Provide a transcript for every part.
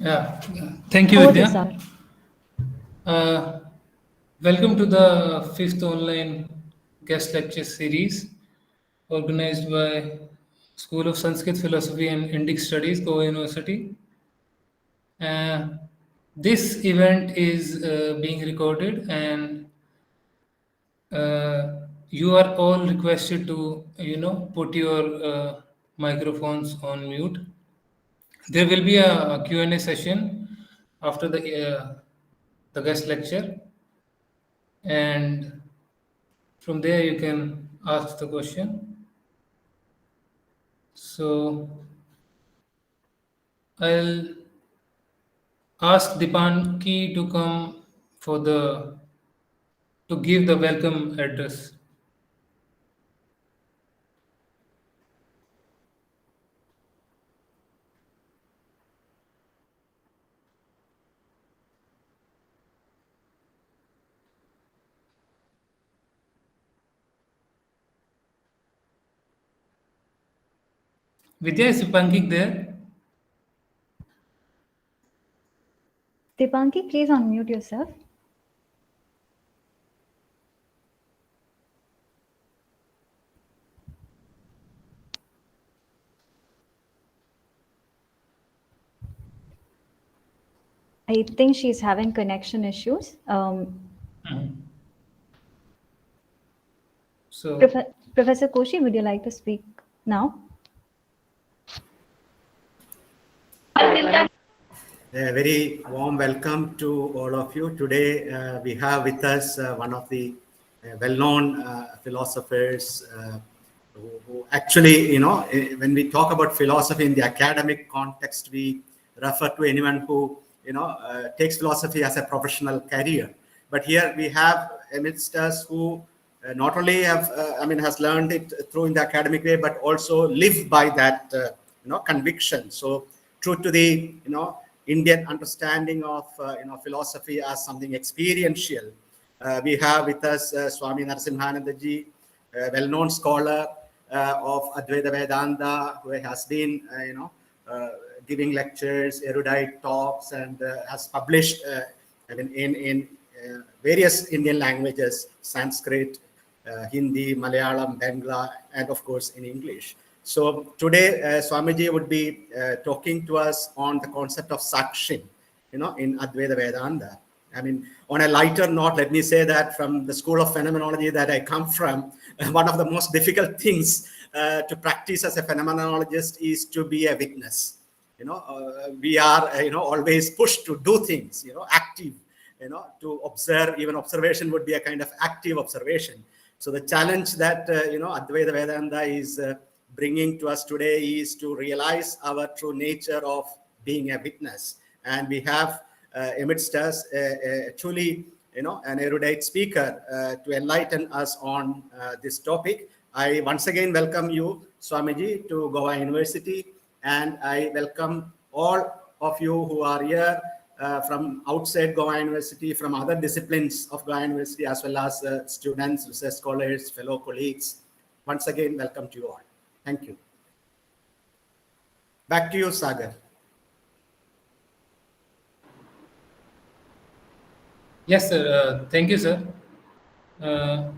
Thank you, Over to Vidya. Welcome to the fifth online guest lecture series organized by School of Sanskrit Philosophy and Indic Studies, Goa University. Uh, this event is being recorded, and you are all requested to, put your microphones on mute. There will be a Q&A session after the guest lecture, and from there you can ask the question. So I'll ask Dipanki to come to give the welcome address. Vidya, is Dipanki there? Dipanki, please unmute yourself. I think she's having connection issues. So, Professor Koshi, would you like to speak now? A very warm welcome to all of you. Today we have with us one of the well-known philosophers who actually, when we talk about philosophy in the academic context, we refer to anyone who, takes philosophy as a professional career. But here we have amidst us who not only has learned it through in the academic way, but also live by that, conviction. So true to the, Indian understanding of, philosophy as something experiential. We have with us Swami Narasimhananda ji, a well-known scholar of Advaita Vedanta, who has been, giving lectures, erudite talks, and has published in various Indian languages, Sanskrit, Hindi, Malayalam, Bangla, and of course in English. So today, Swamiji would be talking to us on the concept of Sakshin, in Advaita Vedanta. I mean, on a lighter note, let me say that from the school of phenomenology that I come from, one of the most difficult things to practice as a phenomenologist is to be a witness. We are, always pushed to do things, active, to observe. Even observation would be a kind of active observation. So the challenge that, Advaita Vedanta is bringing to us today is to realize our true nature of being a witness. And we have amidst us a truly, an erudite speaker to enlighten us on this topic. I once again welcome you, Swamiji, to Goa University, and I welcome all of you who are here from outside Goa University, from other disciplines of Goa University, as well as students, research scholars, fellow colleagues. Once again, welcome to you all. Thank you. Back to you, Sagar. yes, sir. Thank you, sir. May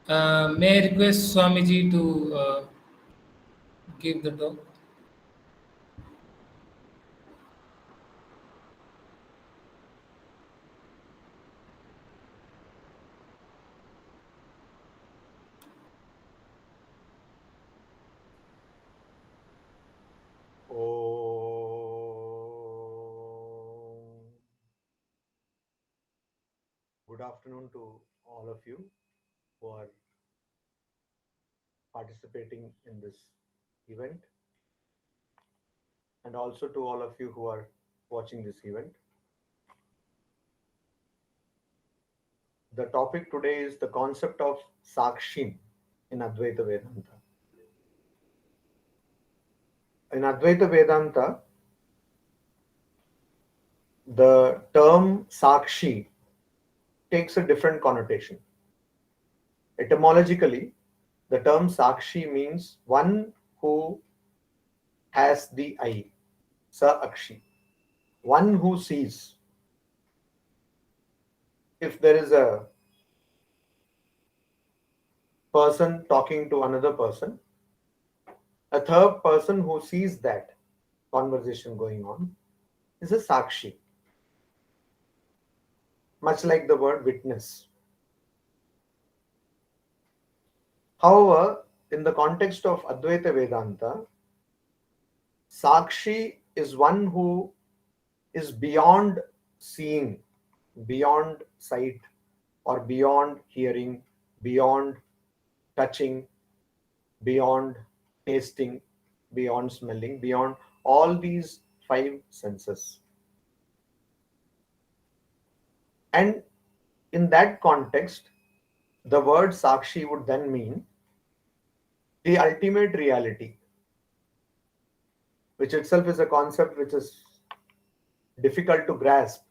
I request Swamiji to give the talk? Good afternoon to all of you who are participating in this event, and also to all of you who are watching this event. The topic today is the concept of Sakshin in Advaita Vedanta. In Advaita Vedanta, the term sakshi takes a different connotation. Etymologically, the term sakshi means one who has the eye, sa akshi. one who sees. If there is a person talking to another person, a third person who sees that conversation going on is a sakshi, much like the word witness. However, in the context of Advaita Vedanta, sakshi is one who is beyond seeing, beyond sight, or beyond hearing, beyond touching, beyond tasting, beyond smelling, beyond all these five senses. And in that context, the word sakshi would then mean the ultimate reality, which itself is a concept which is difficult to grasp,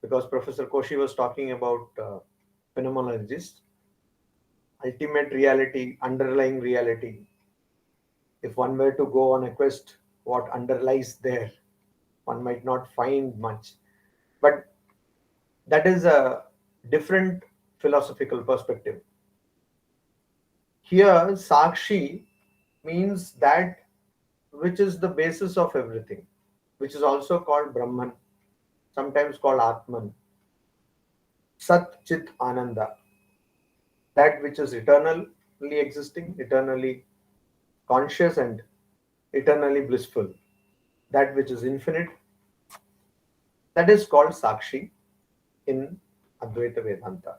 because Professor Koshi was talking about phenomenologists. Ultimate reality, underlying reality. If one were to go on a quest, what underlies there, one might not find much. But that is a different philosophical perspective. Here, sakshi means that which is the basis of everything, which is also called Brahman, sometimes called Atman, Sat Chit Ananda, that which is eternally existing, eternally conscious, and eternally blissful, that which is infinite, that is called sakshi in Advaita Vedanta.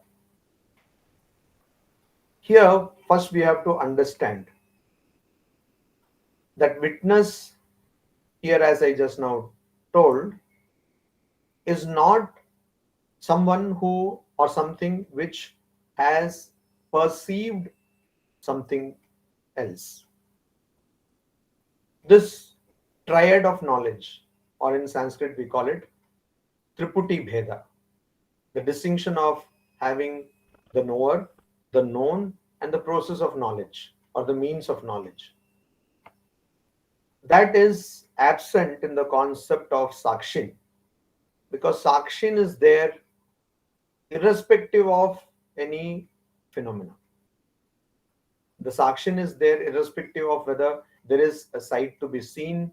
Here, first we have to understand that witness, here as I just now told, is not someone who or something which has perceived something else. This triad of knowledge, or in Sanskrit we call it Triputi Bheda, the distinction of having the knower, the known, and the process of knowledge, or the means of knowledge. That is absent in the concept of Sakshin, because Sakshin is there irrespective of any phenomena. The Sakshin is there irrespective of whether there is a sight to be seen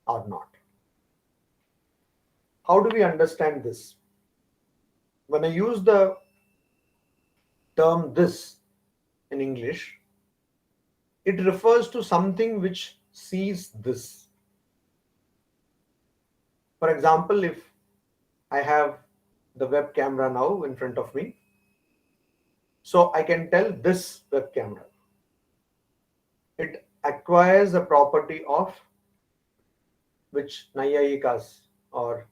or not. How do we understand this? When I use the term this in English, it refers to something which sees this. For example, if I have the web camera now in front of me, so I can tell this web camera. It acquires a property of which Nayayikas or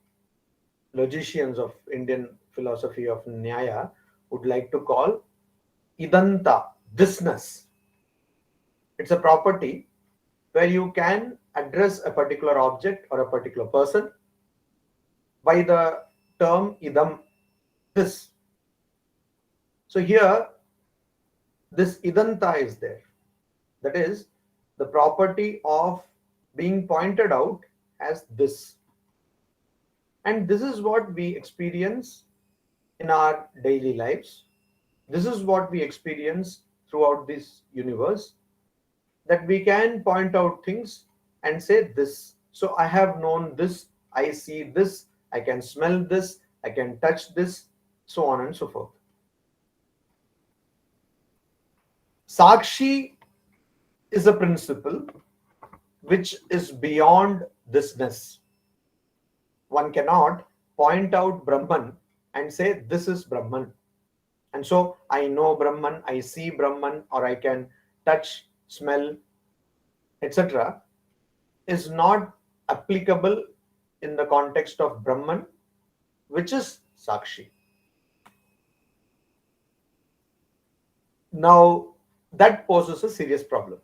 logicians of Indian philosophy of Nyaya would like to call idanta, thisness. It's a property where you can address a particular object or a particular person by the term idam, this. So here, this idanta is there. That is the property of being pointed out as this. And this is what we experience in our daily lives. This is what we experience throughout this universe, that we can point out things and say this. So I have known this, I see this, I can smell this, I can touch this, so on and so forth. Sakshi is a principle which is beyond thisness. One cannot point out Brahman and say this is Brahman. And so I know Brahman, I see Brahman, or I can touch, smell, etc. is not applicable in the context of Brahman, which is Sakshi. Now, that poses a serious problem,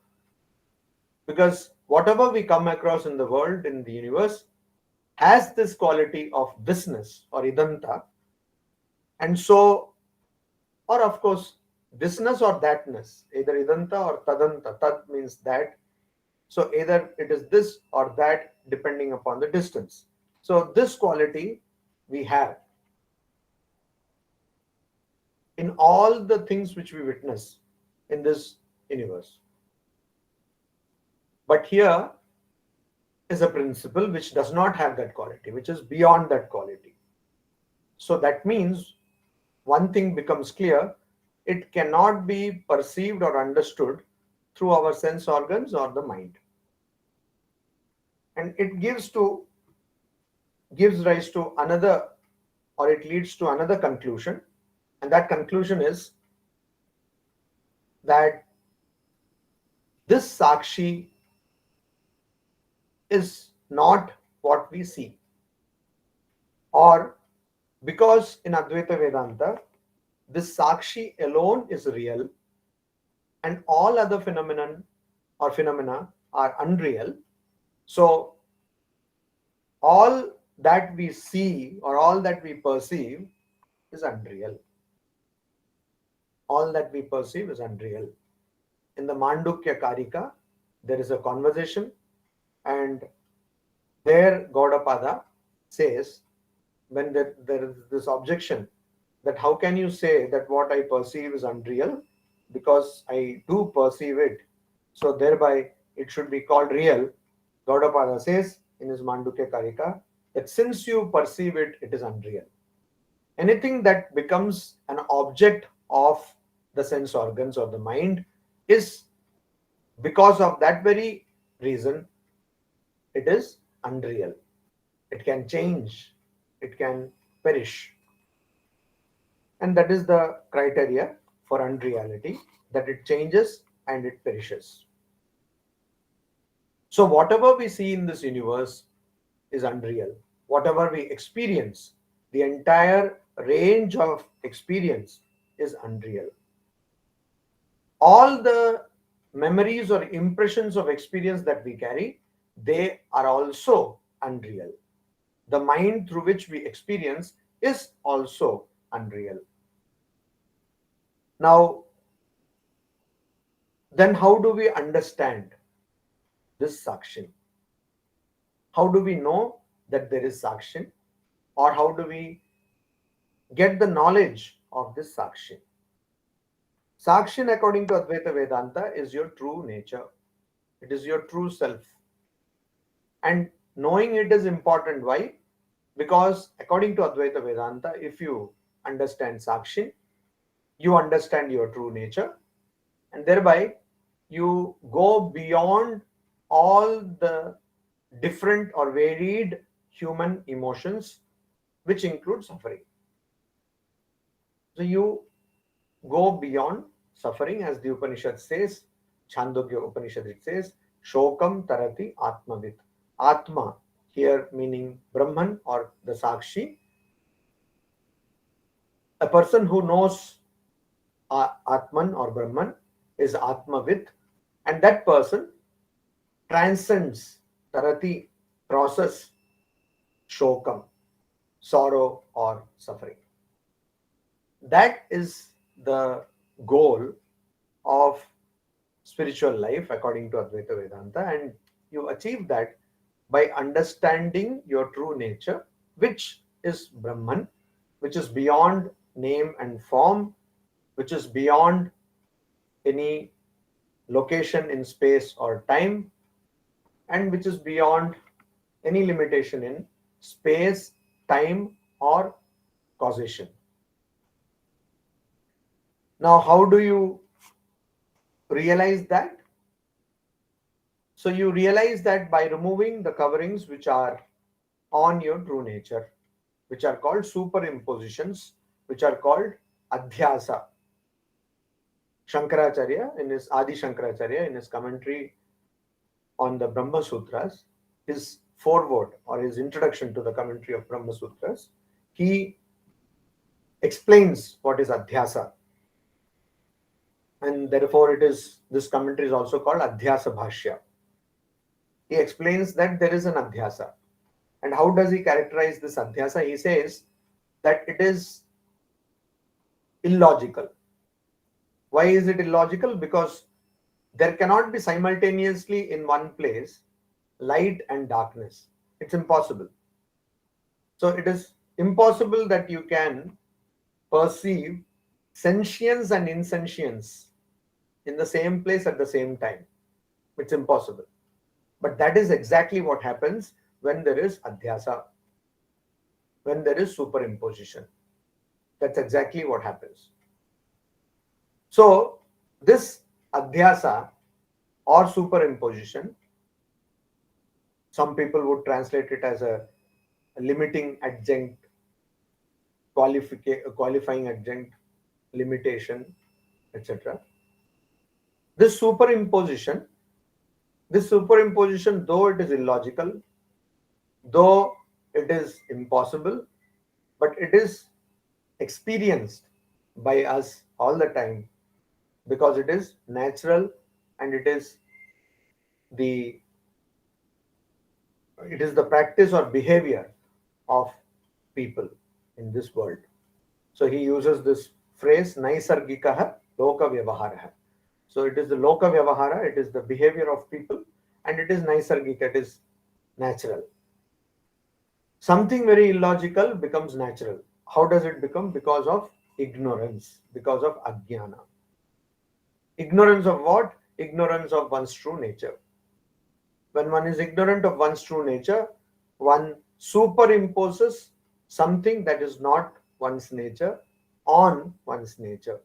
because whatever we come across in the world, in the universe, has this quality of thisness or idanta, and so, or of course, thisness or thatness, either idanta or tadanta. Tad means that. So either it is this or that, depending upon the distance. So this quality we have in all the things which we witness in this universe. But here is a principle which does not have that quality, which is beyond that quality. So that means one thing becomes clear: it cannot be perceived or understood through our sense organs or the mind. And it gives rise to another, or it leads to another conclusion. And that conclusion is that this sakshi is not what we see. Or because in Advaita Vedanta, this sakshi alone is real and all other phenomena are unreal. So all that we see or all that we perceive is unreal. All that we perceive is unreal. In the Mandukya Karika, there is a conversation, and there Gaudapada says, when there is this objection, that how can you say that what I perceive is unreal, because I do perceive it, so thereby it should be called real. Gaudapada says in his Mandukya Karika that since you perceive it, it is unreal. Anything that becomes an object of the sense organs or the mind is, because of that very reason, it is unreal. It can change, it can perish. And that is the criteria for unreality, that it changes and it perishes. So whatever we see in this universe is unreal. Whatever we experience, the entire range of experience is unreal. All the memories or impressions of experience that we carry, they are also unreal. The mind through which we experience is also unreal. Now, then how do we understand this Sakshin? How do we know that there is Sakshin? Or how do we get the knowledge of this Sakshin? Sakshin, according to Advaita Vedanta, is your true nature. It is your true self. And knowing it is important. Why? Because according to Advaita Vedanta, if you understand Sakshin, you understand your true nature, and thereby you go beyond all the different or varied human emotions, which include suffering. So you go beyond suffering, as the Upanishad says, Chandogya Upanishad, it says, Shokam Tarati Atmavit. Atma here meaning Brahman or the Sakshi. A person who knows Atman or Brahman is Atmavit, and that person transcends, Tarati, process, Shokam, sorrow or suffering. That is the goal of spiritual life according to Advaita Vedanta, and you achieve that by understanding your true nature, which is Brahman, which is beyond name and form, which is beyond any location in space or time, and which is beyond any limitation in space, time, or causation. Now, how do you realize that? So you realize that by removing the coverings which are on your true nature, which are called superimpositions, which are called adhyasa. Shankaracharya, in his Adi Shankaracharya, in his commentary on the Brahma Sutras, his foreword or his introduction to the commentary of Brahma Sutras, he explains what is adhyasa. And therefore this commentary is also called Adhyasa Bhashya. He explains that there is an adhyasa. And how does he characterize this adhyasa? He says that it is illogical. Why is it illogical? Because there cannot be simultaneously in one place light and darkness. It's impossible. So it is impossible that you can perceive sentience and insentience in the same place at the same time. It's impossible. But that is exactly what happens when there is adhyasa, when there is superimposition. That's exactly what happens. So this adhyasa or superimposition, some people would translate it as a limiting adjunct, qualifying adjunct, limitation, etc. This superimposition, though it is illogical, though it is impossible, but it is experienced by us all the time because it is natural and it is the practice or behavior of people in this world. So he uses this phrase naisargikaha loka vyavaharaha. So it is the loka vyavahara, it is the behavior of people, and it is naisargika, it is natural. Something very illogical becomes natural. How does it become? Because of ignorance, because of ajnana. Ignorance of what? Ignorance of one's true nature. When one is ignorant of one's true nature, one superimposes something that is not one's nature on one's nature.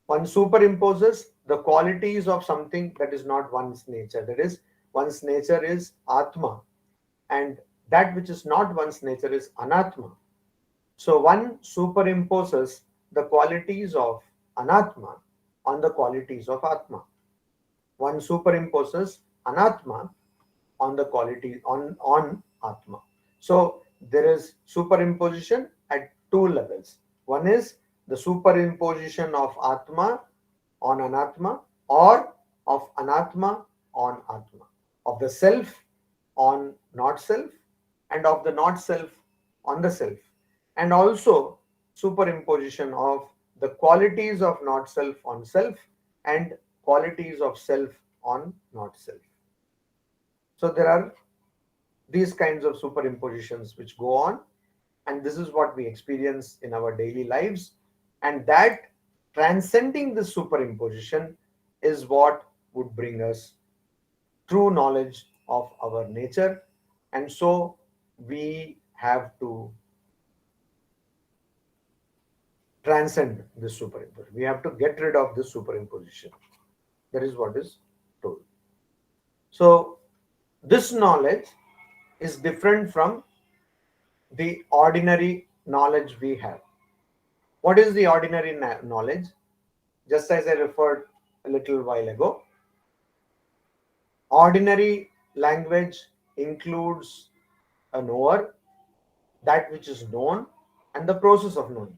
One superimposes the qualities of something that is not one's nature. That is, one's nature is Atma, and that which is not one's nature is Anatma. So one superimposes the qualities of Anatma on the qualities of Atma. One superimposes Anatma on the quality on Atma. So there is superimposition at two levels. One is the superimposition of Atma on Anatma, or of Anatma on Atma, of the self on not self, and of the not self on the self, and also superimposition of the qualities of not self on self and qualities of self on not self. So there are these kinds of superimpositions which go on, and this is what we experience in our daily lives, and that transcending this superimposition is what would bring us true knowledge of our nature. And so we have to transcend this superimposition. We have to get rid of this superimposition. That is what is told. So this knowledge is different from the ordinary knowledge we have. What is the ordinary knowledge? Just as I referred a little while ago, ordinary language includes a knower, that which is known, and the process of knowing.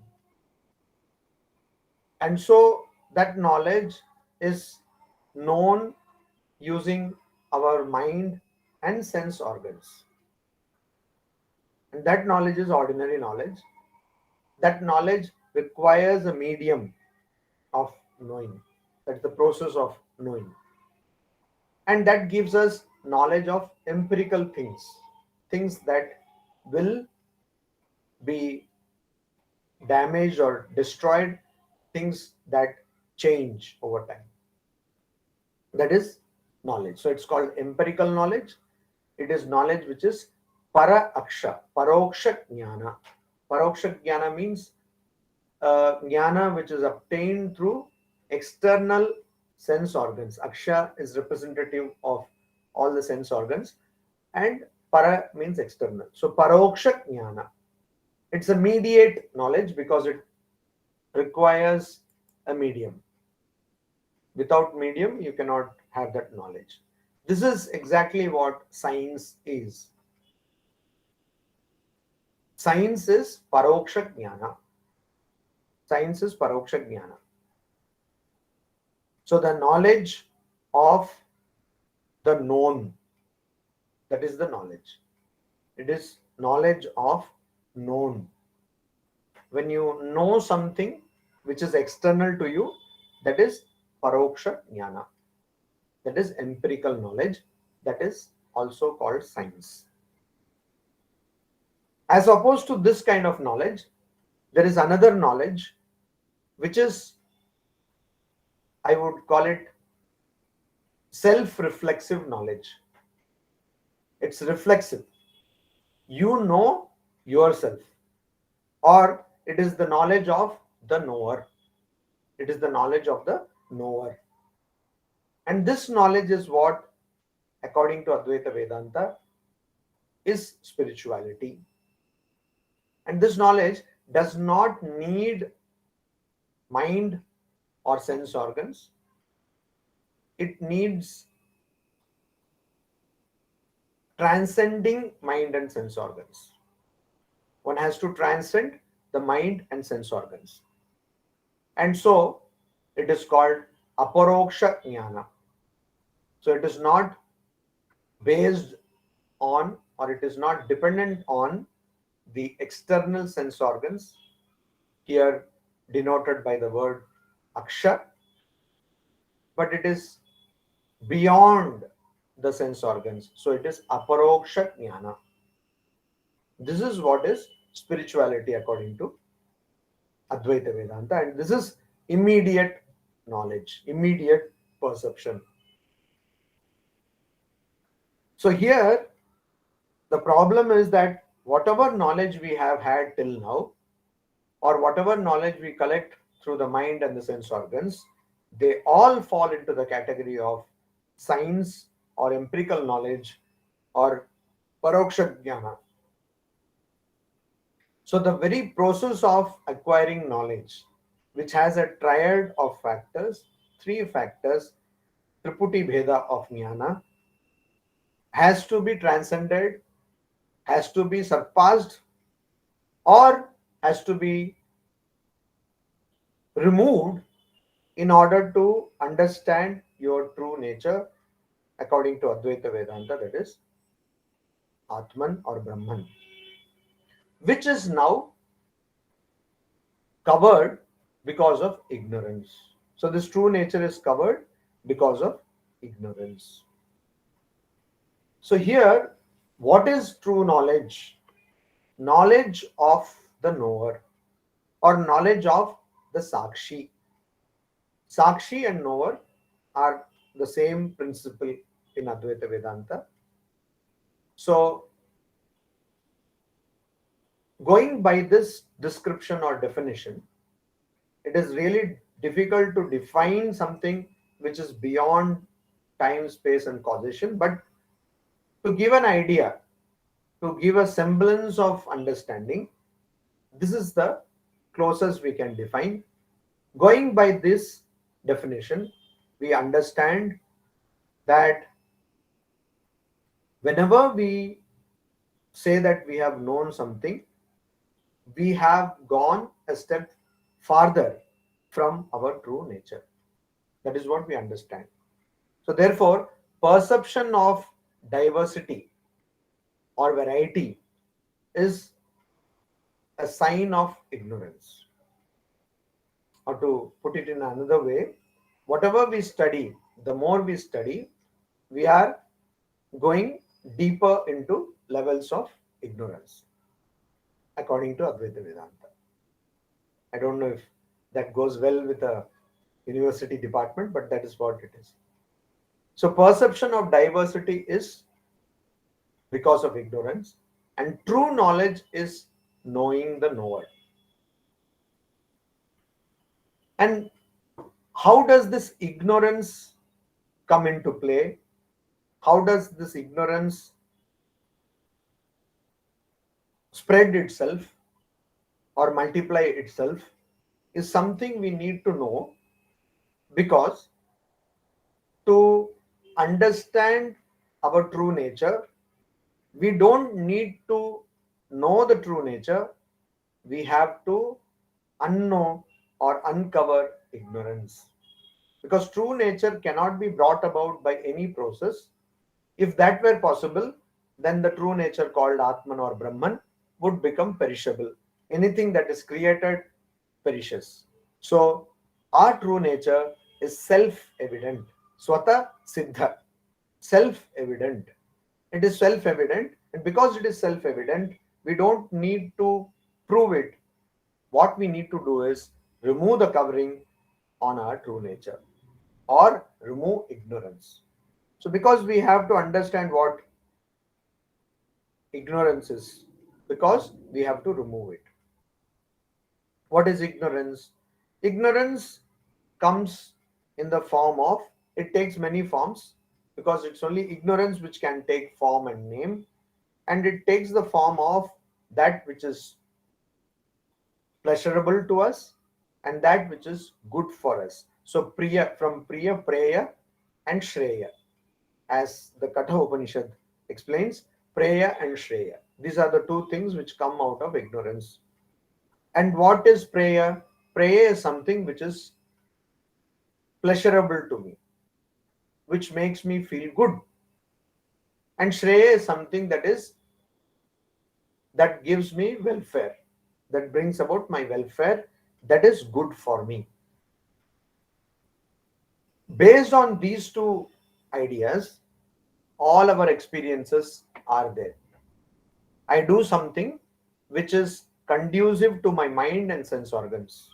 And so that knowledge is known using our mind and sense organs. And that knowledge is ordinary knowledge. That knowledge requires a medium of knowing. That's the process of knowing. And that gives us knowledge of empirical things, things that will be damaged or destroyed, things that change over time. That is knowledge. So it's called empirical knowledge. It is knowledge which is para-aksha, paroksha jnana. Paroksha jnana means jnana which is obtained through external sense organs. Aksha is representative of all the sense organs, and para means external. So paroksha jnana. It's a mediate knowledge because it requires a medium. Without medium, you cannot have that knowledge. This is exactly what science is. Science is paroksha jnana. Science is paroksha jnana. So the knowledge of the known, that is the knowledge. It is knowledge of known. When you know something which is external to you, that is paroksha jnana. That is empirical knowledge. That is also called science. As opposed to this kind of knowledge, there is another knowledge which is, I would call it, self-reflexive knowledge. It's reflexive. You know yourself, or it is the knowledge of the knower. It is the knowledge of the knower. And this knowledge is what, according to Advaita Vedanta, is spirituality. And this knowledge does not need mind or sense organs. It needs transcending mind and sense organs. One has to transcend the mind and sense organs. And so it is called aparoksha jnana. So it is not based on, or it is not dependent on the external sense organs, here denoted by the word aksha, but it is beyond the sense organs. So it is aparoksha jnana. This is what is spirituality according to Advaita Vedanta, and this is immediate knowledge, immediate perception. So here the problem is that whatever knowledge we have had till now, or whatever knowledge we collect through the mind and the sense organs, they all fall into the category of science or empirical knowledge or paroksha jnana. So the very process of acquiring knowledge, which has a triad of factors, three factors, triputi bheda of jnana, has to be transcended, has to be surpassed, or has to be removed in order to understand your true nature according to Advaita Vedanta, that is Atman or Brahman, which is now covered because of ignorance. So this true nature is covered because of ignorance. So here, what is true knowledge? Knowledge of the knower, or knowledge of the sakshi. Sakshi and knower are the same principle in Advaita Vedanta. So going by this description or definition, it is really difficult to define something which is beyond time, space, and causation, but to give an idea, to give a semblance of understanding, this is the closest we can define. Going by this definition, we understand that whenever we say that we have known something, we have gone a step farther from our true nature. That is what we understand. So therefore, perception of diversity or variety is a sign of ignorance. Or to put it in another way, whatever we study, the more we study, we are going deeper into levels of ignorance, according to Advaita Vedanta. I don't know if that goes well with a university department, but that is what it is. So perception of diversity is because of ignorance, and true knowledge is knowing the knower. And how does this ignorance come into play? How does this ignorance spread itself or multiply itself is something we need to know, because to understand our true nature, we don't need to know the true nature, we have to unknow or uncover ignorance. Because true nature cannot be brought about by any process. If that were possible, then the true nature called Atman or Brahman would become perishable. Anything that is created perishes. So our true nature is self-evident. Swata Siddha. Self-evident. It is self-evident, and because it is self-evident, We don't need to prove it. What we need to do is remove the covering on our true nature or remove ignorance. So because we have to understand what ignorance is, because we have to remove it. What is ignorance? Ignorance comes in the form of, it takes many forms, because it's only ignorance which can take form and name, and it takes the form of that which is pleasurable to us and that which is good for us. So priya, from priya, preya and shreya, as the Katha Upanishad explains, preya and shreya, these are the two things which come out of ignorance. And what is preya? Preya is something which is pleasurable to me, which makes me feel good. And shreya is something that gives me welfare, that brings about my welfare, that is good for me. Based on these two ideas, all our experiences are there. I do something which is conducive to my mind and sense organs,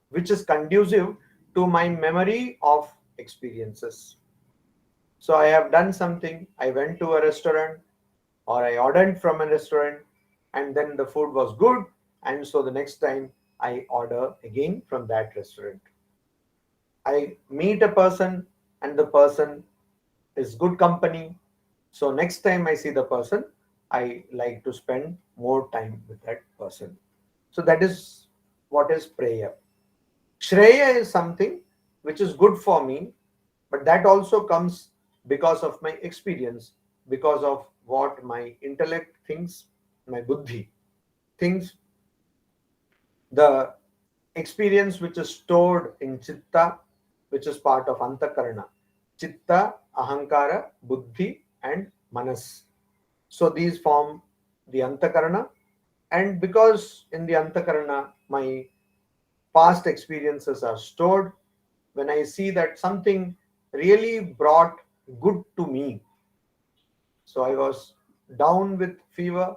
which is conducive to my memory of experiences. So I have done something, I went to a restaurant or I ordered from a restaurant and then the food was good, and so the next time I order again from that restaurant. I meet a person and the person is good company, so next time I see the person, I like to spend more time with that person. So that is what is prayer. Shreya is something which is good for me, but that also comes because of my experience, because of what my intellect thinks, my buddhi thinks, the experience which is stored in chitta, which is part of antakarana. Chitta, ahankara, buddhi and manas. So these form the antakarana, and because in the antakarana my past experiences are stored, when I see that something really brought good to me, so I was down with fever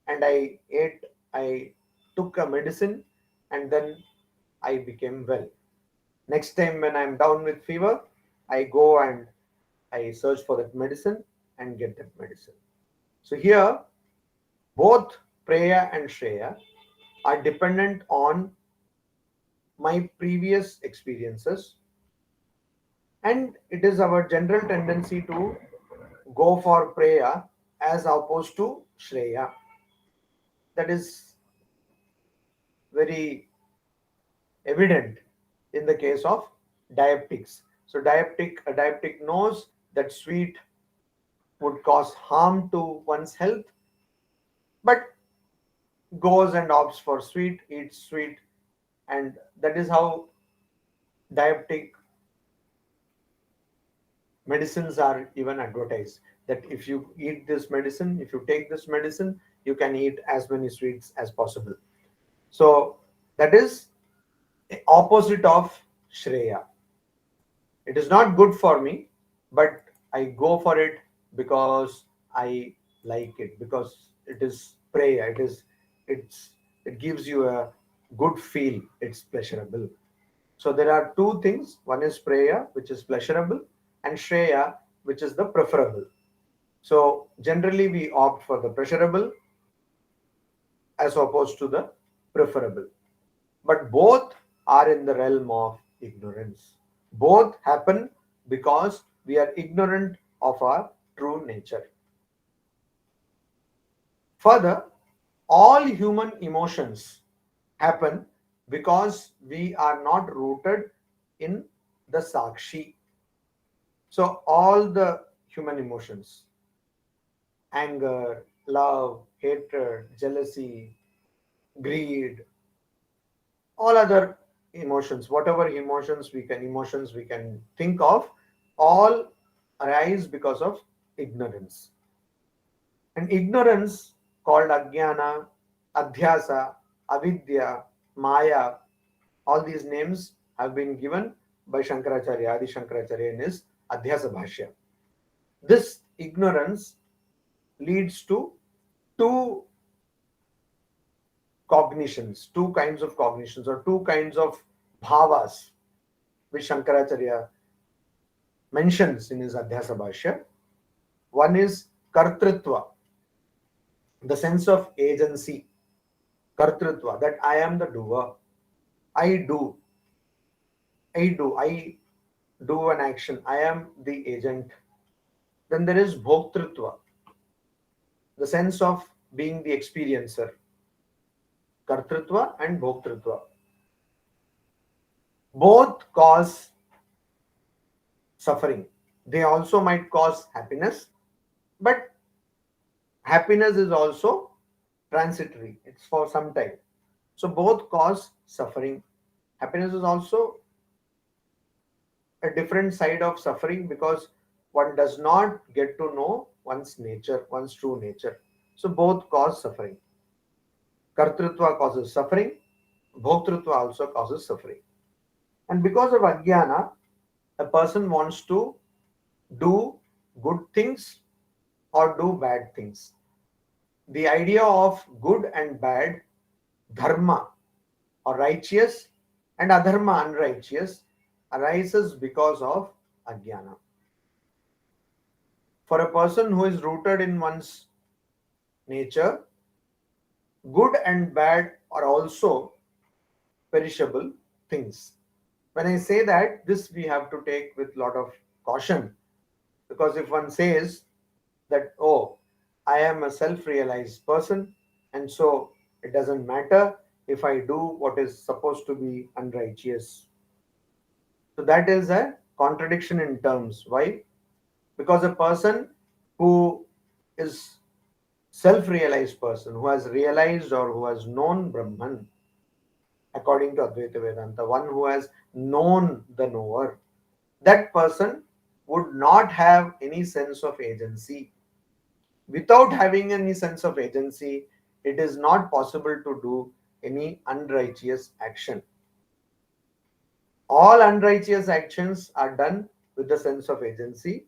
and I took a medicine and then I became well. Next time when I'm down with fever, I go and I search for that medicine and get that medicine. So here, both Preya and Shreya are dependent on my previous experiences, and it is our general tendency to go for Preya as opposed to Shreya. That is very evident in the case of diabetics. So a diabetic knows that sweet would cause harm to one's health, but goes and opts for sweet, eats sweet, and that is how diabetic medicines are even advertised, that if you eat this medicine, if you take this medicine, you can eat as many sweets as possible. So that is opposite of Shreya. It is not good for me, but I go for it because I like it, because it is prayer, it gives you a good feel, it's pleasurable. So there are two things, one is prayer, which is pleasurable, and Shreya, which is the preferable. So generally we opt for the pleasurable as opposed to the preferable. But both are in the realm of ignorance. Both happen because we are ignorant of our true nature. Further, all human emotions happen because we are not rooted in the sakshi. So all the human emotions, anger, love, hatred, jealousy, greed, all other emotions, whatever emotions we can think of, all arise because of ignorance. And ignorance, called ajnana, adhyasa, avidya, maya, all these names have been given by Shankaracharya, Adi Shankaracharya in his Adhyasa Bhashya. This ignorance leads to two cognitions, two kinds of cognitions or two kinds of bhavas, which Shankaracharya mentions in his Adhyasa Bhashya. One is kartritva, the sense of agency, kartritva, that I am the doer. I do an action. I am the agent. Then there is bhoktritva, the sense of being the experiencer. Kartritva and bhoktritva. Both cause suffering. They also might cause happiness, but happiness is also transitory. It's for some time. So both cause suffering. Happiness is also a different side of suffering because one does not get to know one's nature, one's true nature. So both cause suffering. Kartritva causes suffering. Bhoktritva also causes suffering. And because of ajnana, a person wants to do good things or do bad things. The idea of good and bad, dharma or righteous and adharma unrighteous, arises because of ajnana. For a person who is rooted in one's nature, good and bad are also perishable things. When I say that, this we have to take with a lot of caution, because if one says that, oh, I am a self-realized person and so it doesn't matter if I do what is supposed to be unrighteous. So that is a contradiction in terms. Why? Because a person who is self-realized person, who has realized or who has known Brahman, according to Advaita Vedanta, one who has known the knower, that person would not have any sense of agency. Without having any sense of agency, it is not possible to do any unrighteous action. All unrighteous actions are done with the sense of agency.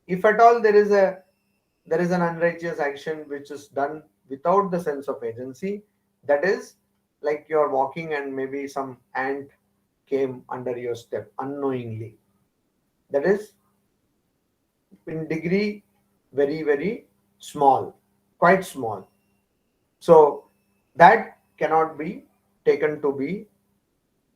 If at all there is an unrighteous action which is done without the sense of agency, that is like you're walking and maybe some ant came under your step unknowingly. That is in degree very, very small, quite small. So that cannot be taken to be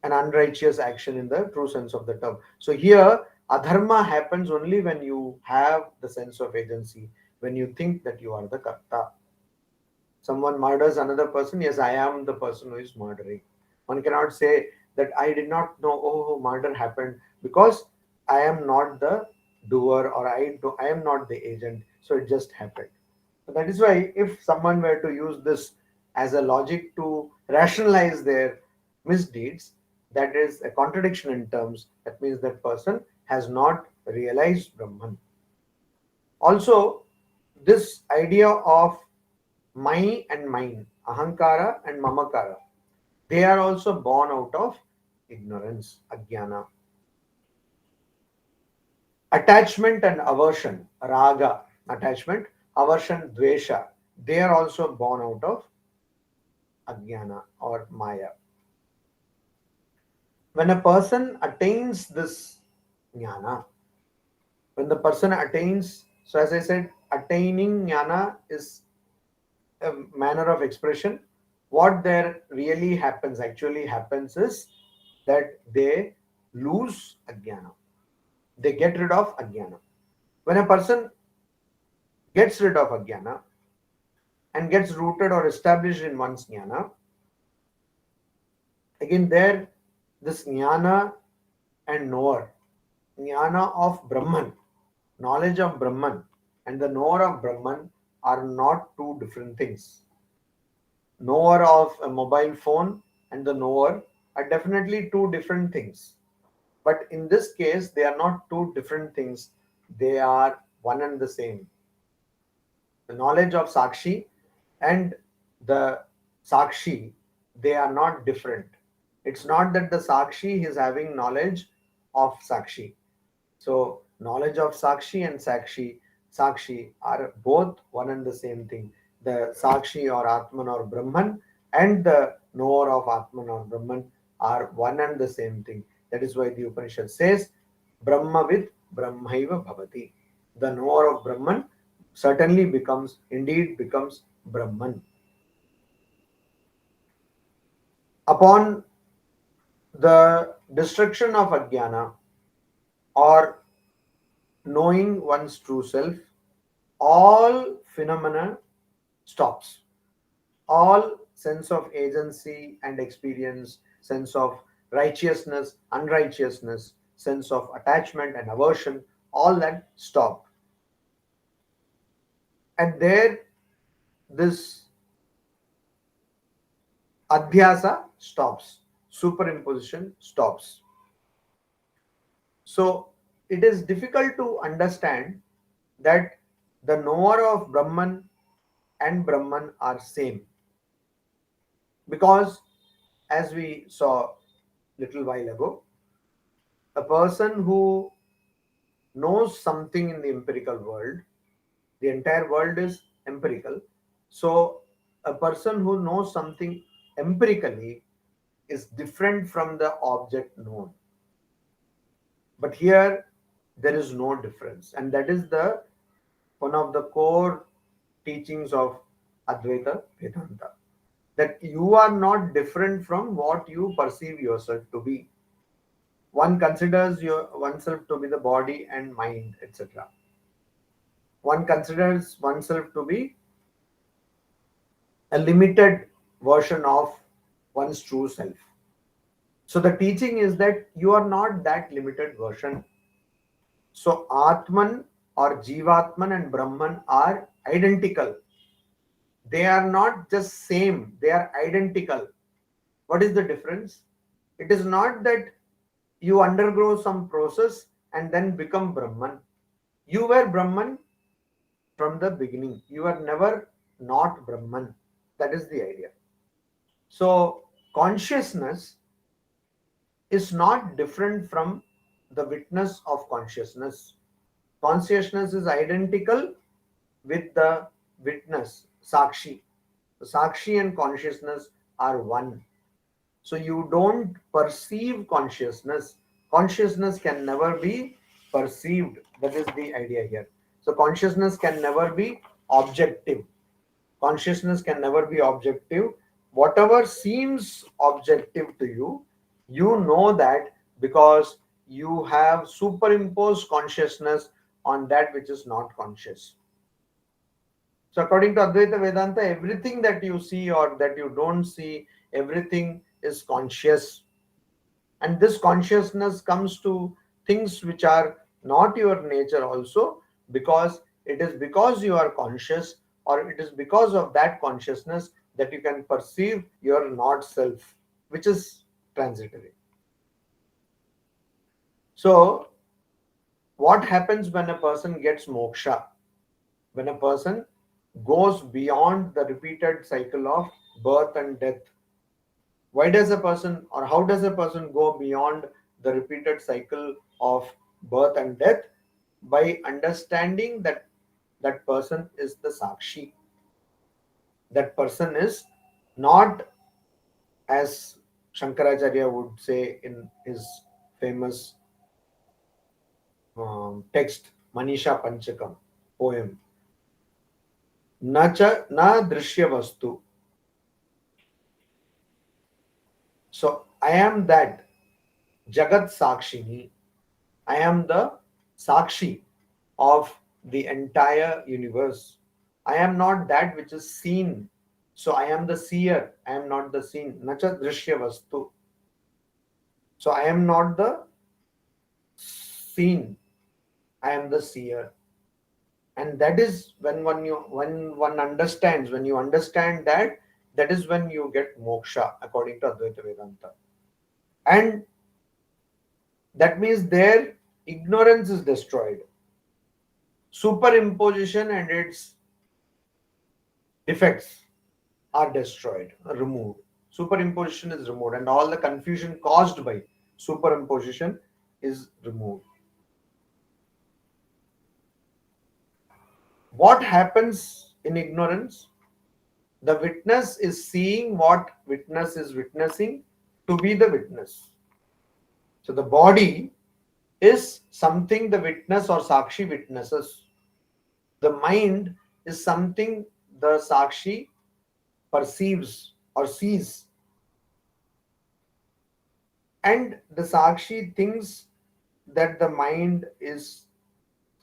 an unrighteous action in the true sense of the term. So here, adharma happens only when you have the sense of agency, when you think that you are the karta. Someone murders another person, yes, I am the person who is murdering. One cannot say that I did not know, oh, murder happened, because I am not the doer or I am not the agent, so it just happened. So that is why if someone were to use this as a logic to rationalize their misdeeds, that is a contradiction in terms. That means that person has not realized Brahman. Also, this idea of my and mine, ahankara and mamakara, they are also born out of ignorance, ajnana. Attachment and aversion, raga, attachment, aversion, dvesha, they are also born out of ajnana or maya. When a person attains this jnana, when the person attains, so as I said, attaining jnana is a manner of expression. What there really happens, actually happens, is that they lose ajnana. They get rid of ajnana. When a person gets rid of ajnana and gets rooted or established in one's jnana, again there, this jnana and knower, jnana of Brahman, knowledge of Brahman and the knower of Brahman are not two different things. Knower of a mobile phone and the knower are definitely two different things. But in this case, they are not two different things. They are one and the same. The knowledge of sakshi and the sakshi, they are not different. It's not that the sakshi is having knowledge of sakshi. So knowledge of sakshi and sakshi are both one and the same thing. The sakshi or atman or brahman and the knower of Atman or Brahman are one and the same thing. That is why the Upanishad says, Brahmavid Brahmaiva Bhavati. The knower of Brahman certainly becomes Brahman. Upon the destruction of Ajnana or knowing one's true self, all phenomena stops. All sense of agency and experience, sense of righteousness, unrighteousness, sense of attachment and aversion, all that stop. And there, this adhyasa stops, superimposition stops. So it is difficult to understand that the knower of Brahman and Brahman are same, because as we saw little while ago, a person who knows something in the empirical world, the entire world is empirical. So a person who knows something empirically is different from the object known. But here there is no difference, and that is the one of the core teachings of Advaita Vedanta, that you are not different from what you perceive yourself to be. One considers oneself to be the body and mind, etc. One considers oneself to be a limited version of one's true self. So the teaching is that you are not that limited version. So Atman or Jivatman and Brahman are identical. They are not just same, they are identical. What is the difference? It is not that you undergo some process and then become Brahman. You were Brahman from the beginning. You are never not Brahman. That is the idea. So consciousness is not different from the witness of consciousness. Consciousness is identical with the witness, sakshi. The sakshi and consciousness are one. So you don't perceive consciousness. Consciousness can never be perceived. That is the idea here. So consciousness can never be objective. Consciousness can never be objective. Whatever seems objective to you, you know that because you have superimposed consciousness on that which is not conscious. So according to Advaita Vedanta, everything that you see or that you don't see, everything is conscious. And this consciousness comes to things which are not your nature also, because it is because you are conscious, or it is because of that consciousness that you can perceive your not self, which is transitory. So what happens when a person gets moksha? When a person goes beyond the repeated cycle of birth and death. Why does a person, or how does a person go beyond the repeated cycle of birth and death? By understanding that that person is the sakshi. That person is not, as Shankaracharya would say in his famous text, Manisha Panchakam poem, na drishya vastu. So I am that Jagat Sakshini. I am the Sakshi of the entire universe. I am not that which is seen. So I am the seer. I am not the seen. Nacha drishya vastu. So I am not the seen. I am the seer. And that is when one understands, when you understand that, that is when you get moksha according to Advaita Vedanta. And that means their ignorance is destroyed. Superimposition and its effects are destroyed, removed. Superimposition is removed, and all the confusion caused by superimposition is removed. What happens in ignorance? The witness is seeing what witness is witnessing to be the witness. So the body is something the witness or sakshi witnesses. The mind is something the sakshi perceives or sees. And the sakshi thinks that the mind is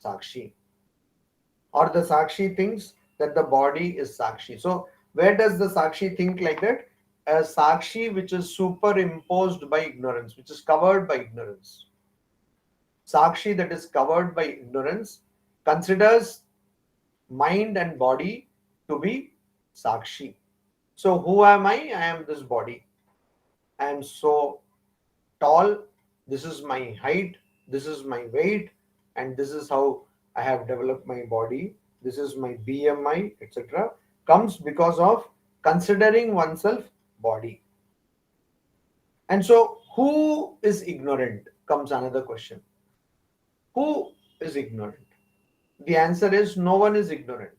sakshi, or the sakshi thinks that the body is sakshi. So where does the sakshi think like that? A sakshi which is superimposed by ignorance, which is covered by ignorance. Sakshi that is covered by ignorance considers mind and body to be sakshi. So who am I? I am this body. I am so tall, this is my height, this is my weight, and this is how I have developed my body, this is my BMI, etc. Comes because of considering oneself body. And so who is ignorant? Comes another question. Who is ignorant? The answer is no one is ignorant,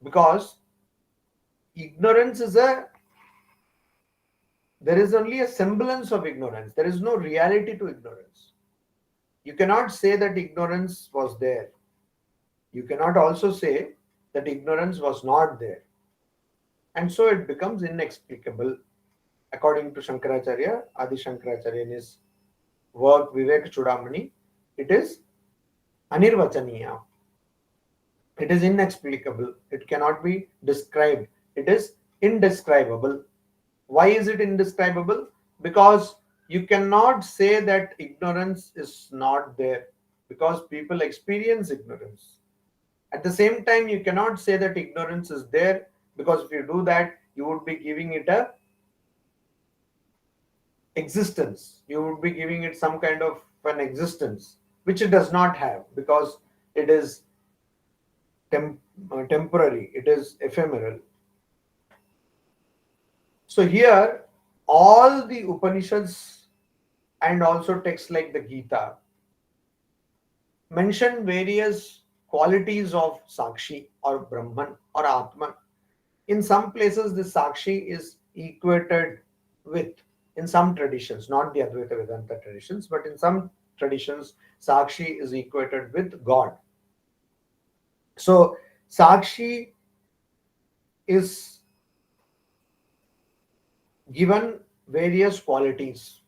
because ignorance is there is only a semblance of ignorance. There is no reality to ignorance. You cannot say that ignorance was there. You cannot also say that ignorance was not there. And so it becomes inexplicable. According to Shankaracharya, Adi Shankaracharya in his work Vivek Chudamani, it is anirvachaniya. It is inexplicable. It cannot be described. It is indescribable. Why is it indescribable? Because you cannot say that ignorance is not there, because people experience ignorance. At the same time, you cannot say that ignorance is there, because if you do that, you would be giving it a existence. You would be giving it some kind of an existence, which it does not have, because it is temporary, it is ephemeral. So here, all the Upanishads and also texts like the Gita mention various qualities of Sakshi or Brahman or Atman. In some places, this Sakshi is equated with, in some traditions, not the Advaita Vedanta traditions, but in some traditions, Sakshi is equated with God. So Sakshi is given various qualities.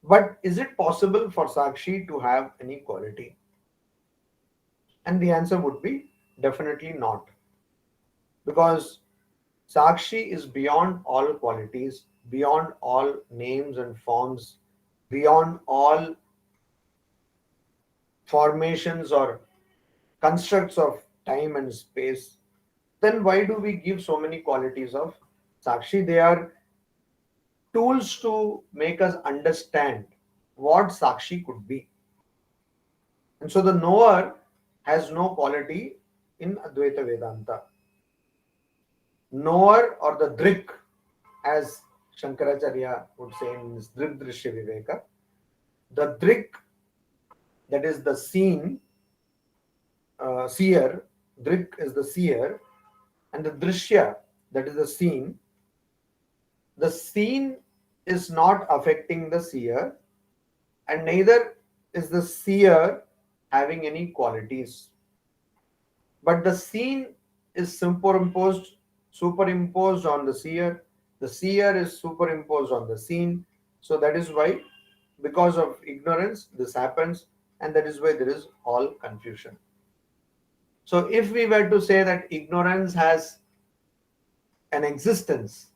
But is it possible for Sakshi to have any quality? And the answer would be definitely not. Because Sakshi is beyond all qualities, beyond all names and forms, beyond all formations or constructs of time and space. Then why do we give so many qualities of Sakshi? They are tools to make us understand what Sakshi could be. And so the knower has no quality in Advaita Vedanta. Knower or the drik, as Shankaracharya would say in his Drik Drishya Viveka, the drik, that is the seen, seer, drik is the seer, and the drishya, that is the seen. The seen is not affecting the seer, and neither is the seer having any qualities. But the seen is superimposed on the seer is superimposed on the seen. So that is why, because of ignorance, this happens, and that is why there is all confusion. So if we were to say that ignorance has an existence,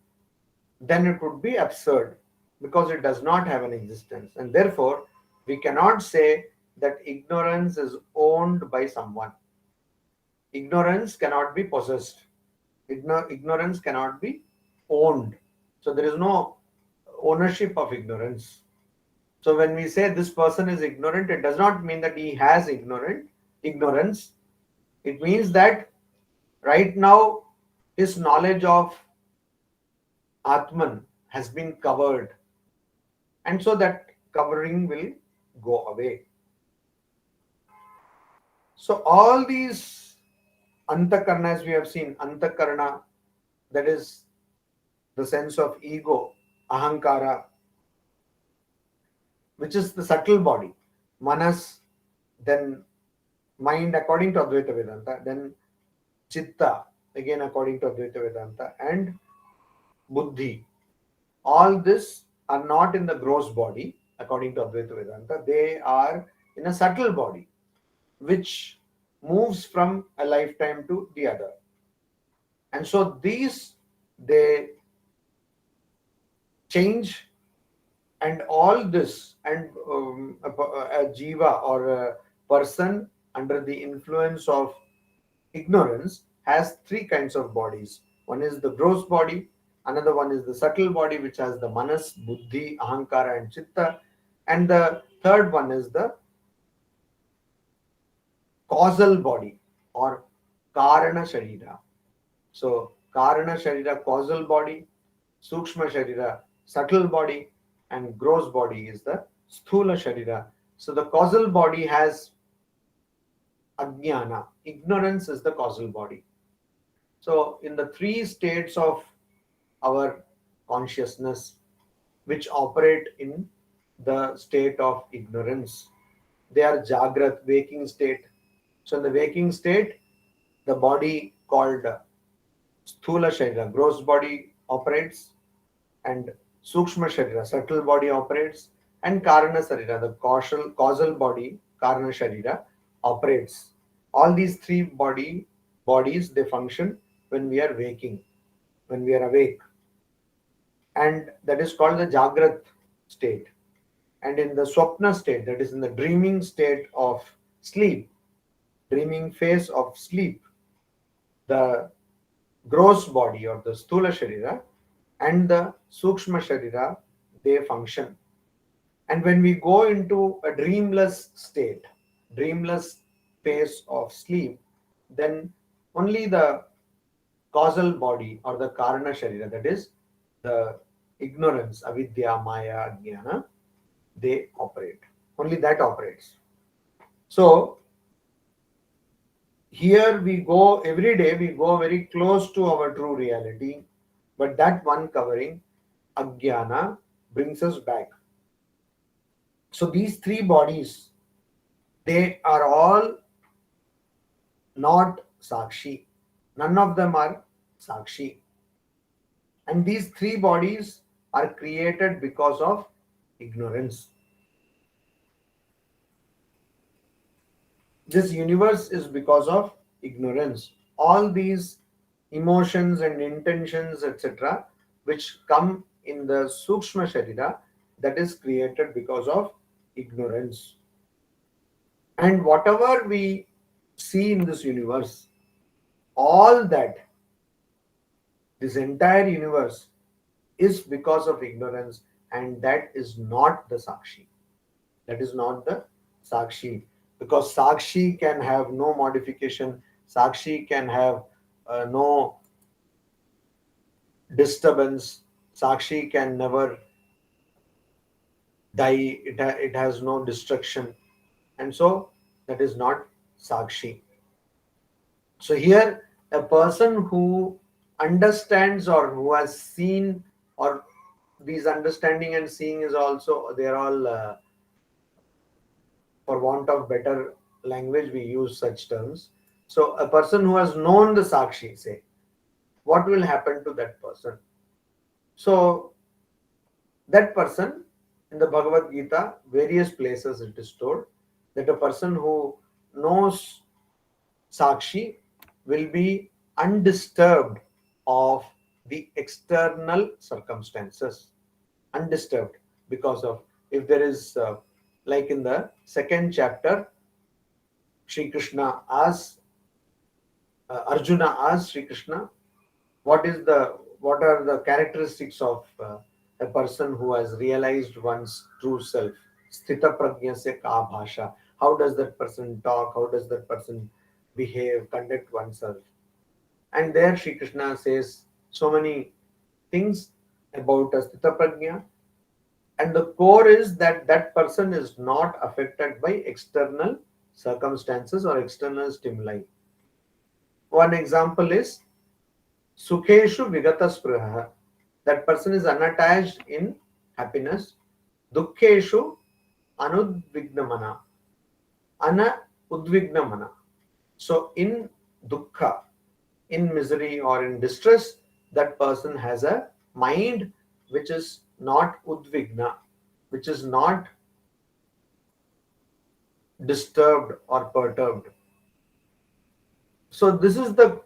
then it would be absurd, because it does not have an existence, and therefore we cannot say that ignorance is owned by someone. Ignorance cannot be possessed. Ignorance cannot be owned. So there is no ownership of ignorance. So when we say this person is ignorant, it does not mean that he has ignorance. It means that right now his knowledge of Atman has been covered, and so that covering will go away. So all these Antakarna, as we have seen, Antakarna, that is the sense of ego, ahankara, which is the subtle body. Manas, then mind according to Advaita Vedanta, then Chitta, again according to Advaita Vedanta, and Buddhi. All this are not in the gross body according to Advaita Vedanta. They are in a subtle body which moves from a lifetime to the other. And so these, they change, and all this, and a jiva or a person under the influence of ignorance has three kinds of bodies. One is the gross body, another one is the subtle body which has the manas, buddhi, ahankara and chitta, and the third one is the causal body or karana sharira. So karana sharira, causal body, sukshma sharira, subtle body, and gross body is the sthula sharira. So the causal body has ajnana, ignorance is the causal body. So in the three states of our consciousness which operate in the state of ignorance, they are jagrat, waking state. So in the waking state, the body called sthula sharira, gross body operates, and sukshma sharira, subtle body operates, and karana sharira, the causal body, karana sharira, operates. All these three bodies, they function when we are waking, when we are awake, and that is called the jagrat state. And in the swapna state, that is in the dreaming state of sleep, dreaming phase of sleep, the gross body or the sthula sharira and the sukshma sharira, they function. And when we go into a dreamless state, dreamless phase of sleep, then only the causal body or the karana sharira, that is the ignorance, avidya, maya, jnana, they operate. Only that operates. So here we go, every day we go very close to our true reality, but that one covering, ajnana, brings us back. So these three bodies, they are all not sakshi. None of them are sakshi. And these three bodies are created because of ignorance. This universe is because of ignorance. All these emotions and intentions, etc., which come in the sukshma sharira, that is created because of ignorance. And whatever we see in this universe, all that, this entire universe is because of ignorance, and that is not the sakshi. That is not the sakshi. Because sakshi can have no modification, sakshi can have no disturbance, sakshi can never die, it has no destruction, and so that is not sakshi. So here a person who understands or who has seen, or these understanding and seeing is also, they are all for want of better language, we use such terms. So a person who has known the sakshi, say, what will happen to that person? So that person, in the Bhagavad Gita, various places it is told that a person who knows sakshi will be undisturbed of the external circumstances. Undisturbed, because of, if there is like in the second chapter, Sri Krishna asks, Arjuna asks Sri Krishna, what are the characteristics of a person who has realized one's true self? Sthita prajna se ka bhasha. How does that person talk? How does that person behave, conduct oneself? And there Sri Krishna says so many things about Sthita prajna. And the core is that that person is not affected by external circumstances or external stimuli. One example is Sukheshu Vigata Spruha. That person is unattached in happiness. Dukkheshu Anudvignamana. Ana Udvignamana. So in dukkha, in misery or in distress, that person has a mind which is not udvigna, which is not disturbed or perturbed. So this is the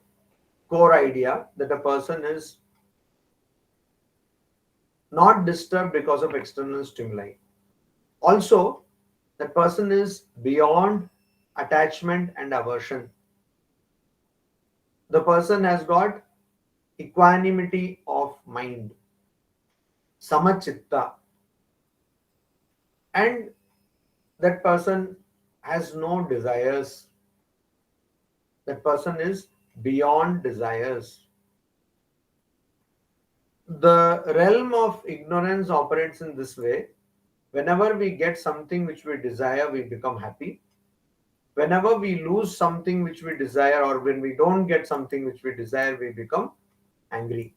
core idea, that a person is not disturbed because of external stimuli. Also, that person is beyond attachment and aversion. The person has got equanimity of mind, samachitta, and that person has no desires. That person is beyond desires. The realm of ignorance operates in this way. Whenever we get something which we desire, we become happy. Whenever we lose something which we desire, or when we don't get something which we desire, we become angry.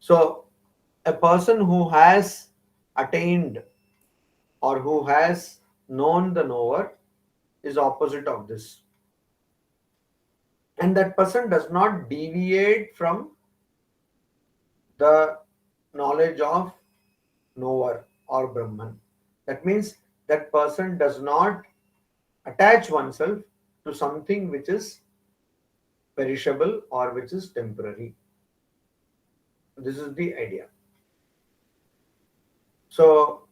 So a person who has attained or who has known the knower is opposite of this. And that person does not deviate from the knowledge of knower or Brahman. That means that person does not attach oneself to something which is perishable or which is temporary. This is the idea. So,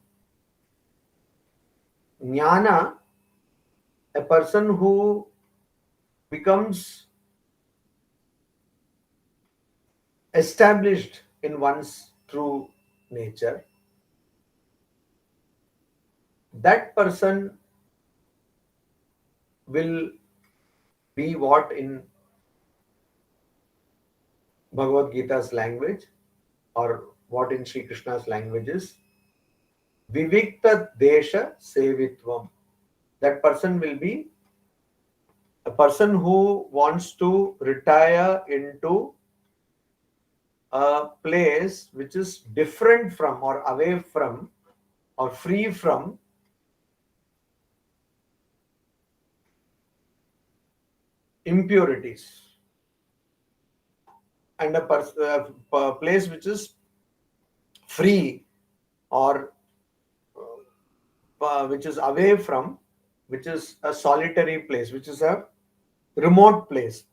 jnana, a person who becomes established in one's true nature, that person will be what in Bhagavad Gita's language, or what in Sri Krishna's language is Vivikta Desha Sevitvam. That person will be a person who wants to retire into a place which is different from or away from or free from impurities, and a place which is free or which is away from, which is a solitary place, which is a remote place,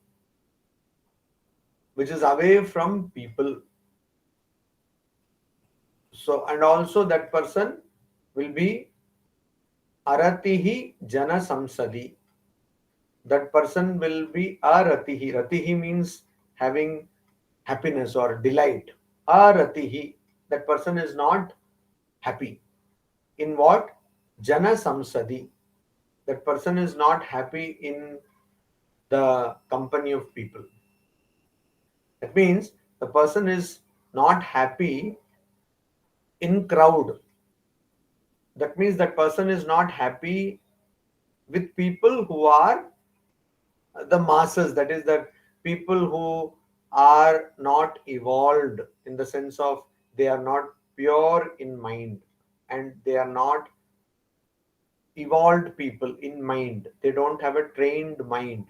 which is away from people. So, and also that person will be aratihi jana samsadi. That person will be aratihi. Ratihi means having happiness or delight. Aratihi. That person is not happy. In what? Jana samsadi. That person is not happy in the company of people. That means the person is not happy in crowd. That means that person is not happy with people who are the masses. That is, that people who are not evolved, in the sense of they are not pure in mind and they are not evolved people in mind. They don't have a trained mind.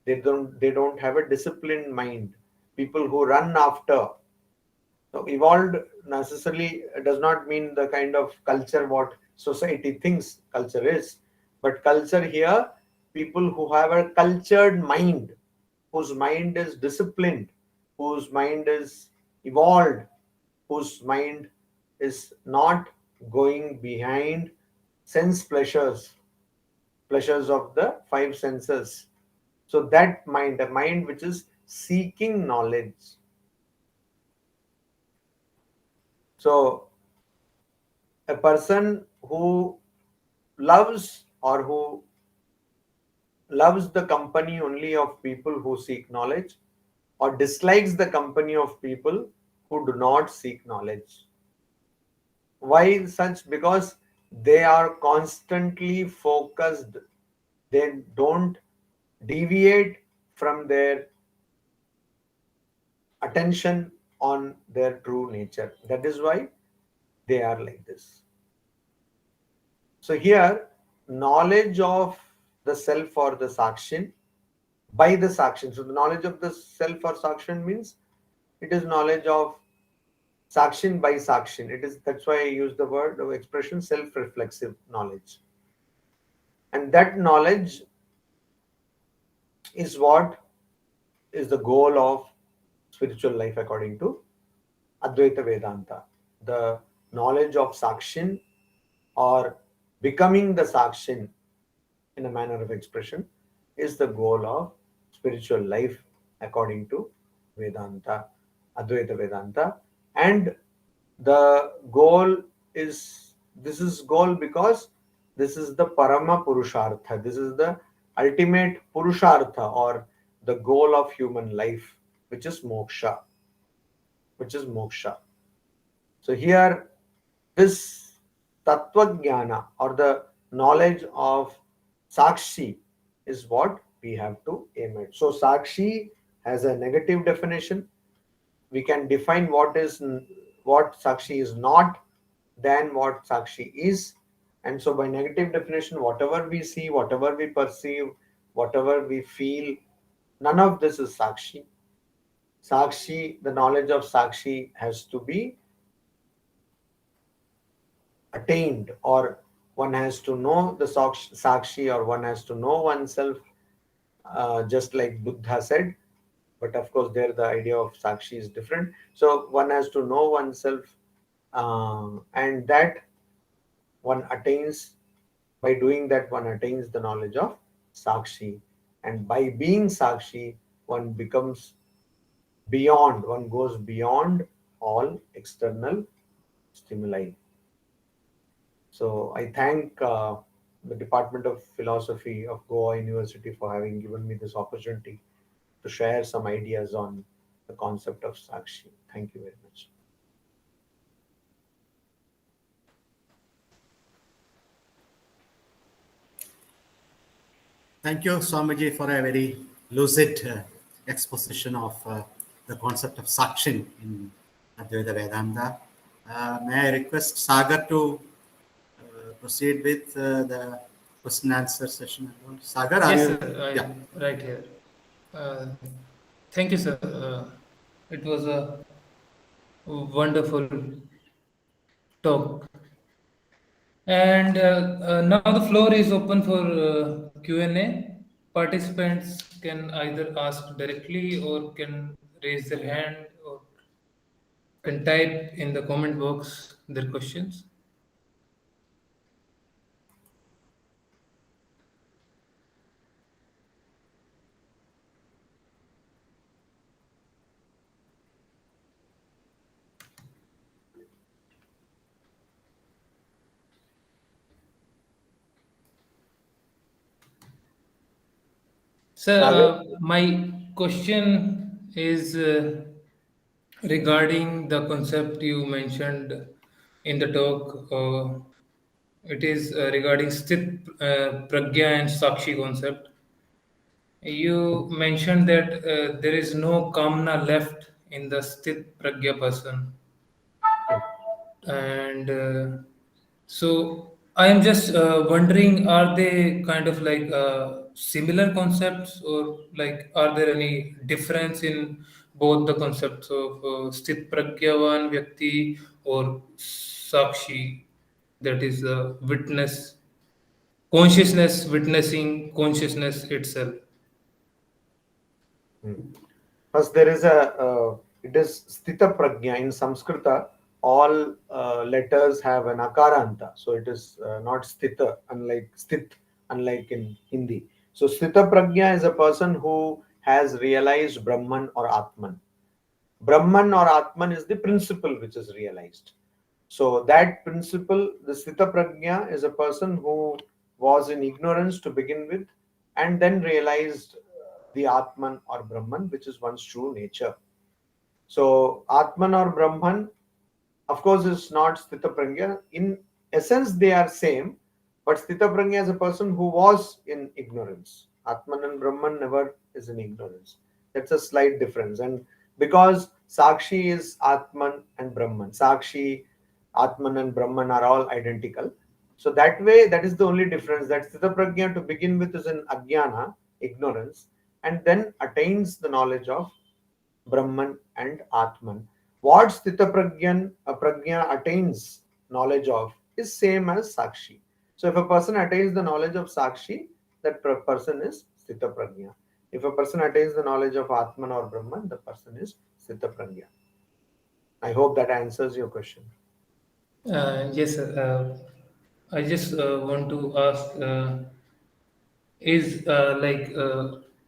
They don't have a disciplined mind. People who run after. So evolved necessarily does not mean the kind of culture what society thinks culture is, but culture here, people who have a cultured mind, whose mind is disciplined, whose mind is evolved, whose mind is not going behind sense pleasures of the five senses. So that mind, a mind which is seeking knowledge. So a person who loves or who loves the company only of people who seek knowledge, or dislikes the company of people who do not seek knowledge. Why such? Because they are constantly focused. They don't deviate from their attention on their true nature. That is why they are like this. So here, knowledge of the self or the Sakshin by the Sakshin. So the knowledge of the self or Sakshin means it is knowledge of Sakshin by Sakshin. It is, that's why I use the word or expression self-reflexive knowledge. And that knowledge is what is the goal of spiritual life according to Advaita Vedanta. The knowledge of Sakshin or becoming the Sakshin in a manner of expression is the goal of spiritual life according to Vedanta, Advaita Vedanta. And the goal is, this is goal because this is the Parama Purushartha. This is the ultimate Purushartha or the goal of human life, which is moksha. So here, this Tattva Jnana or the knowledge of Sakshi is what we have to aim at. So Sakshi has a negative definition. We can define what Sakshi is not than what Sakshi is. And so by negative definition, whatever we see, whatever we perceive, whatever we feel, none of this is Sakshi. Sakshi, the knowledge of Sakshi has to be attained, or one has to know the Sakshi, or one has to know oneself, just like Buddha said. But of course, there the idea of Sakshi is different. So one has to know oneself, and that one attains, by doing that, one attains the knowledge of Sakshi. And by being Sakshi, one becomes beyond, one goes beyond all external stimuli. So I thank the Department of Philosophy of Goa University for having given me this opportunity to share some ideas on the concept of Sakshi. Thank you very much. Thank you, Swamiji, for a very lucid exposition of the concept of Sakshin in Advaita Vedanta. May I request Sagar to proceed with the question and answer session? Sagar, Yes, sir. I'm right here. Thank you, sir. It was a wonderful talk. And now the floor is open for Q&A. Participants can either ask directly or can raise their hand or can type in the comment box their questions. Sir, my question is regarding the concept you mentioned in the talk. It is regarding Sthit Pragya and Sakshi concept. You mentioned that there is no Kamna left in the Sthit Pragya person. And so I am just wondering, are they kind of like similar concepts, or like are there any difference in both the concepts of Sthit Pragyavan Vyakti or Sakshi, that is witness, consciousness witnessing consciousness itself? First, there is it is Sthita Prajna. In Sanskrita, all letters have an akaranta. So it is not Sthita, unlike Sthit, unlike in Hindi. So Sthita Prajna is a person who has realized Brahman or Atman. Brahman or Atman is the principle which is realized. So that principle, the Sthita Prajna, is a person who was in ignorance to begin with and then realized the Atman or Brahman, which is one's true nature. So Atman or Brahman, of course, is not Sthita Prajna. In essence, they are same, but Sthita Prajna is a person who was in ignorance. Atman and Brahman never is in ignorance. That's a slight difference. And because Sakshi is Atman and Brahman, Sakshi, Atman and Brahman are all identical. So that way, that is the only difference. That Sthita Prajna to begin with is in Ajnana, ignorance, and then attains the knowledge of Brahman and Atman. What Sthita Prajna attains knowledge of is same as Sakshi. So if a person attains the knowledge of Sakshi, that person is Sthita Prajna. If a person attains the knowledge of Atman or Brahman, the person is Sthita Prajna. I hope that answers your question. Yes, sir. I just want to ask: is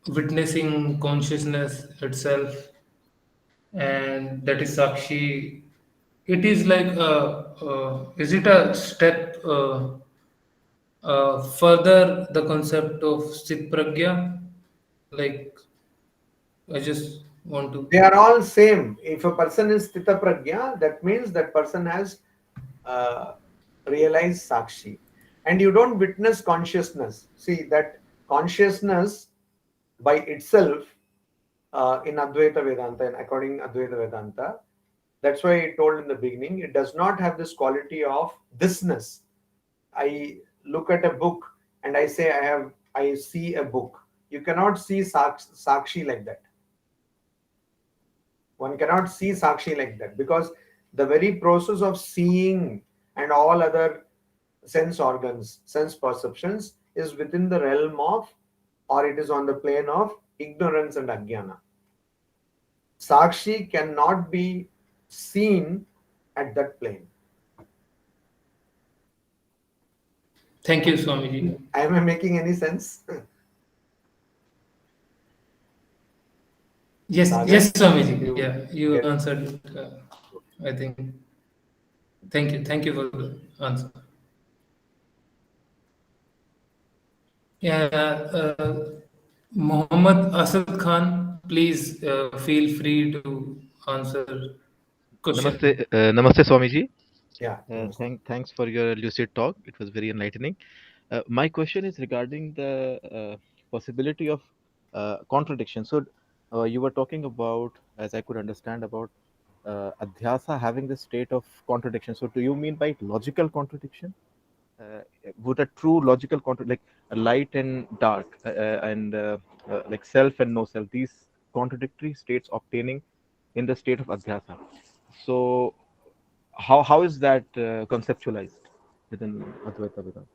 witnessing consciousness itself, and that is sakshi? It is like is it a step further the concept of sit pragya? Like I just want to. They are all same. If a person is Sthita Prajna, that means that person has uh, realized Sakshi. And you don't witness consciousness. See, that consciousness by itself in Advaita Vedanta, and according Advaita Vedanta, that's why I told in the beginning, it does not have this quality of thisness. I look at a book and I say I see a book. You cannot see Sakshi like that. One cannot see Sakshi like that, because the very process of seeing and all other sense organs, sense perceptions is within the realm of, or it is on the plane of ignorance and ajnana. Sakshi cannot be seen at that plane. Thank you, Swamiji. Am I making any sense? Yes, Sagar, yes, Swamiji. you Yeah, you get answered. I think. Thank you. Thank you for the answer. Yeah, Muhammad Asad Khan, please feel free to answer Namaste, question. Namaste, Swamiji. yeah. Thanks for your lucid talk. It was very enlightening. My question is regarding the possibility of contradiction. So, you were talking about, as I could understand, about adhyasa having the state of contradiction. So, do you mean by logical contradiction? Uh, would a true logical like light and dark, like self and no self, these contradictory states obtaining in the state of adhyasa? So, how is that conceptualized within Advaita Vedanta?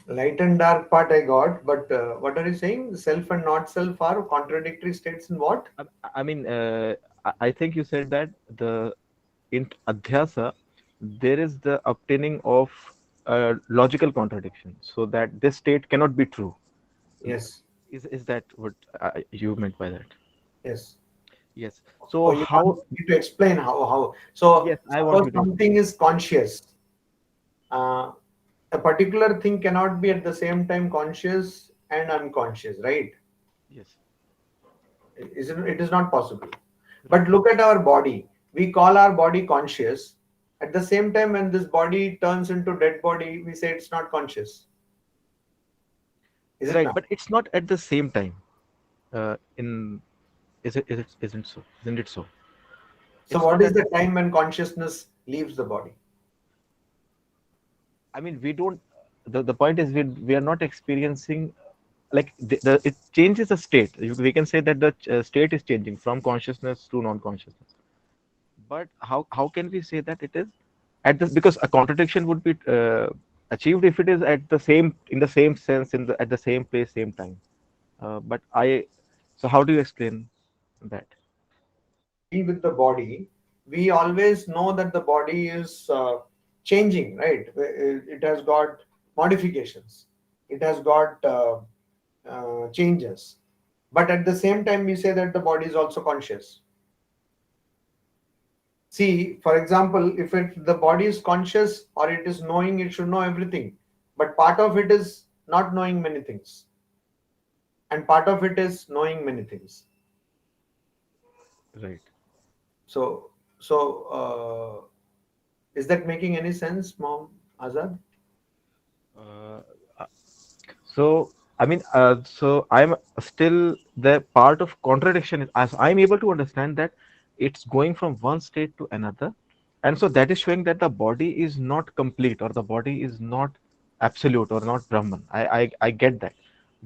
Light and dark part I got, but what are you saying? Self and not self are contradictory states in what? I mean, I think you said that the in adhyasa there is the obtaining of logical contradiction, so that this state cannot be true. Yes. Is that what you meant by that? Yes. Yes. Oh, So you want how? me to explain how? So Yes, I want suppose you to something explain. is conscious. Uh, a particular thing cannot be at the same time conscious and unconscious, right? Yes. It is not possible. But look at our body. We call our body conscious. At the same time, when this body turns into dead body, we say it's not conscious. Is it Right, not? but it's not at the same time. In is it isn't so? Isn't it so? So It's what not is at the the time when consciousness leaves the body? I mean, we don't. The point is, we are not experiencing like it changes the state. We can say that the state is changing from consciousness to non-consciousness. But how can we say that it is at this? Because a contradiction would be achieved if it is at the same in the same sense in the at the same place, same time. But I so how do you explain that? Be with the body, we always know that the body is changing, right? It has got modifications, it has got changes, but at the same time we say that the body is also conscious. See, for example, if the body is conscious or it is knowing, it should know everything, but part of it is not knowing many things and part of it is knowing many things. Right. So is that making any sense, Mom Azad? Uh, So, I mean, so I'm still the part of contradiction is as I'm able to understand that it's going from one state to another, and so that is showing that the body is not complete or the body is not absolute or not Brahman. I get that,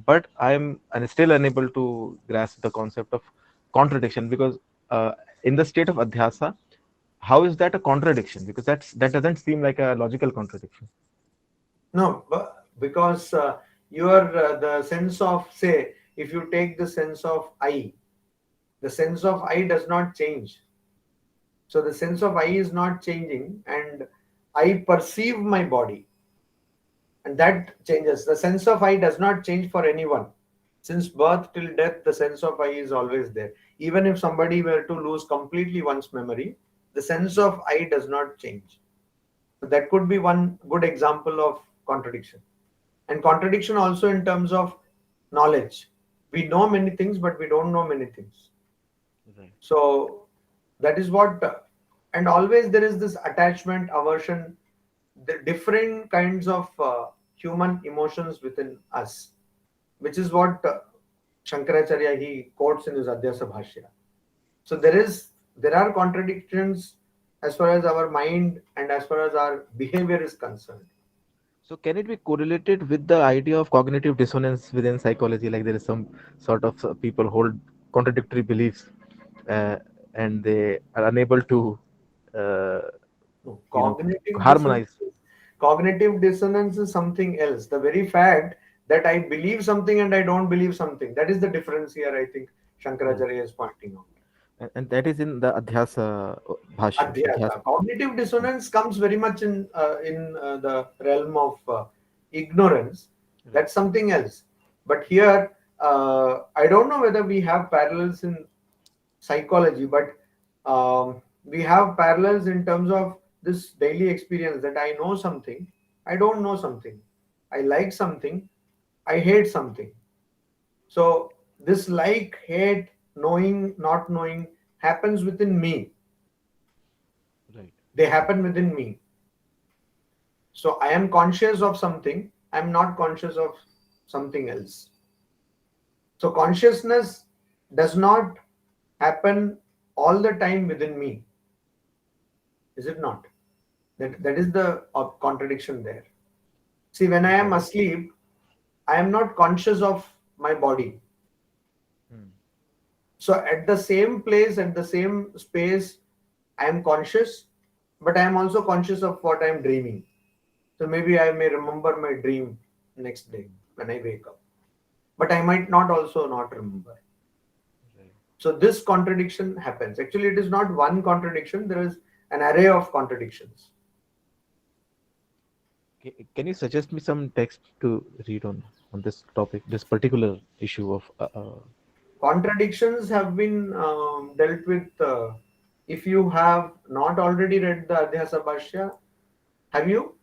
but I'm still unable to grasp the concept of contradiction because uh, in the state of adhyasa, how is that a contradiction? Because that doesn't seem like a logical contradiction. No, because your the sense of, say, if you take the sense of I, the sense of I does not change. So the sense of I is not changing, and I perceive my body, and that changes. The sense of I does not change for anyone. Since birth till death, the sense of I is always there. Even if somebody were to lose completely one's memory, the sense of I does not change. So that could be one good example of contradiction. And contradiction also in terms of knowledge. We know many things, but we don't know many things. Right. So that is what, and always there is this attachment, aversion, the different kinds of human emotions within us, which is what Shankaracharya he quotes in his Adhyasa Bhashya. So there are contradictions as far as our mind and as far as our behavior is concerned. So can it be correlated with the idea of cognitive dissonance within psychology? Like there is some sort of people hold contradictory beliefs, uh, and they are unable to, uh, No, you know, dissonance. harmonize. Cognitive dissonance is something else. The very fact that I believe something and I don't believe something, that is the difference here, I think Right. Shankaracharya is pointing out. And that is in the adhyasa bhashya. Adhyasa. Adhyasa. Cognitive dissonance comes very much in the realm of ignorance. Right. That's something else. But here, I don't know whether we have parallels in psychology, but we have parallels in terms of this daily experience that I know something, I don't know something, I like something, I hate something. So this like, hate, knowing, not knowing happens within me. Right. They happen within me. So I am conscious of something, I am not conscious of something else. So consciousness does not happen all the time within me. Is it not? That is the contradiction there. See, when I am asleep, I am not conscious of my body. Hmm. So at the same place, at the same space, I am conscious, but I am also conscious of what I am dreaming. So maybe I may remember my dream next day when I wake up, but I might not also not remember. Right. So this contradiction happens. Actually, it is not one contradiction. There is an array of contradictions. Can you suggest me some text to read on this topic, this particular issue of Contradictions have been dealt with. If you have not already read the Adhyasa Bhashya, have you?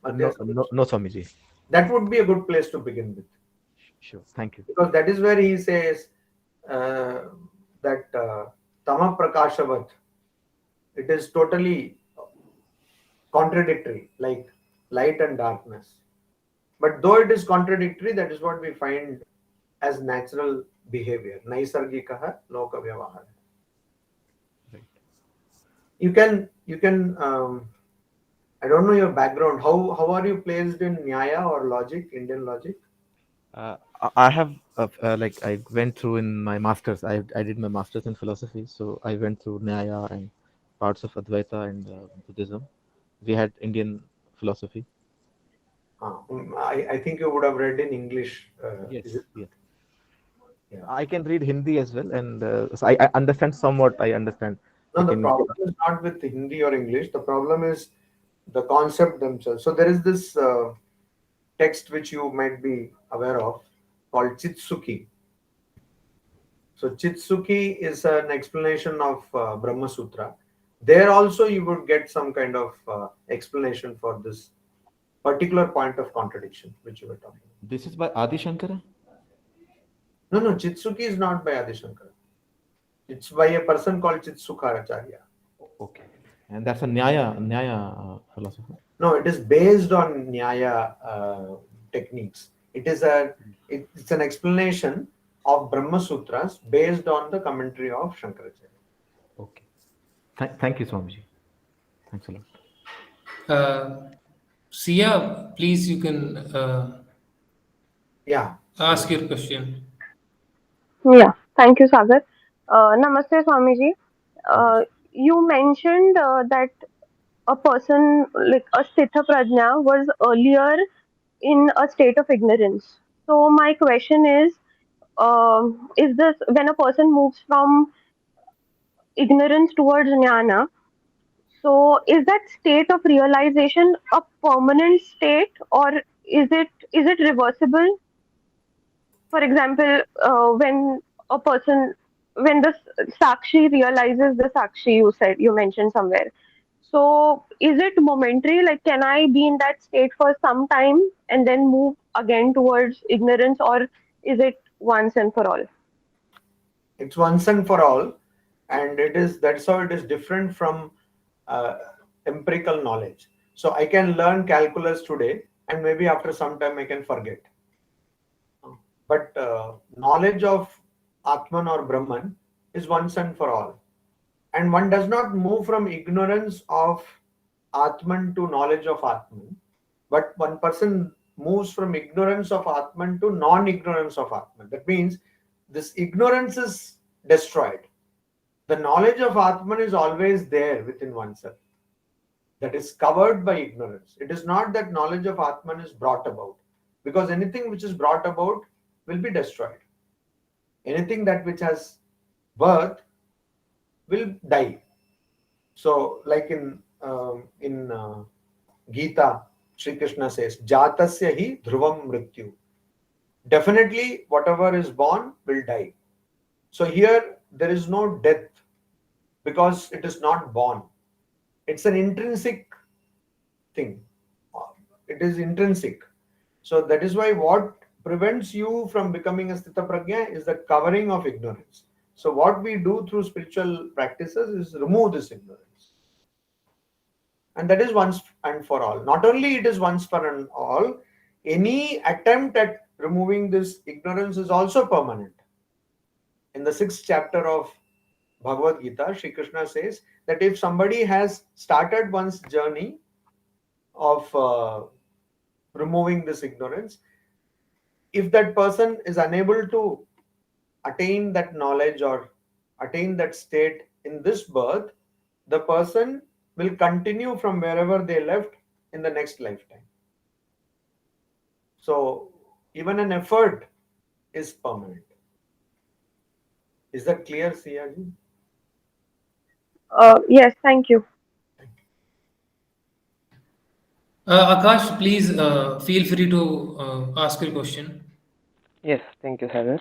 no, Adhyasa no, Bhashya? no, Swamiji. That would be a good place to begin with, Sure. Thank you. because that is where he says uh, that Tama Prakashavat, it is totally contradictory, like light and darkness. But though it is contradictory, that is what we find as natural behavior. Naisargikaha loka vyavahara. Right. You can I don't know your background. How are you placed in Nyaya or logic, Indian logic? I have like I went through in my masters. I did my masters in philosophy, so I went through Nyaya and parts of Advaita and Buddhism. We had Indian philosophy. I think you would have read in English. Is Yes, it? yes. Yeah. I can read Hindi as well, and so I understand somewhat. I understand. I No, the can. problem is not with Hindi or English. The problem is the concept themselves. So there is this text which you might be aware of called Chitsuki. So Chitsuki is an explanation of Brahma Sutra. There also you would get some kind of explanation for this particular point of contradiction which you were talking about. This is by Adi Shankara. No, Chitsuki is not by Adi Shankara. It's by a person called Acharya. Okay, and that's a Nyaya philosopher. No, it is based on Nyaya techniques. It's an explanation of Brahma Sutras based on the commentary of Shankaracharya. Okay. Thank you, Swamiji. Thanks a lot. Sia, please, you can Yeah. ask your question. Yeah, thank you, Sagar. Namaste, Swamiji. Namaste. You mentioned that a person like a Sthita Prajna was earlier in a state of ignorance. So my question is this when a person moves from ignorance towards jnana, so is that state of realization a permanent state or is it reversible? For example, when a person, when the sakshi realizes the sakshi, you mentioned somewhere. So is it momentary? Like, can I be in that state for some time and then move again towards ignorance, or is it once and for all? It's once and for all, and that's how it is different from uh, empirical knowledge. So I can learn calculus today, and maybe after some time I can forget. But knowledge of Atman or Brahman is once and for all. And one does not move from ignorance of Atman to knowledge of Atman, but one person moves from ignorance of Atman to non-ignorance of Atman. That means this ignorance is destroyed. The knowledge of Atman is always there within oneself. That is covered by ignorance. It is not that knowledge of Atman is brought about, because anything which is brought about will be destroyed. Anything that which has birth will die. So, like in Gita, Sri Krishna says, "Jatasya hi dhruvam mrityu." Definitely, whatever is born will die. So here there is no death because it is not born. It's an intrinsic thing. It is intrinsic. So that is why what prevents you from becoming a Sthita Prajna is the covering of ignorance. So what we do through spiritual practices is remove this ignorance. And that is once and for all. Not only it is once for and all, any attempt at removing this ignorance is also permanent. In the 6th chapter of Bhagavad Gita, Sri Krishna says that if somebody has started one's journey of removing this ignorance, if that person is unable to attain that knowledge or attain that state in this birth, the person will continue from wherever they left in the next lifetime. So even an effort is permanent. Is that clear, Siyaji? Yes, thank you. Akash, please feel free to ask your question. Yes, thank you, Sagar.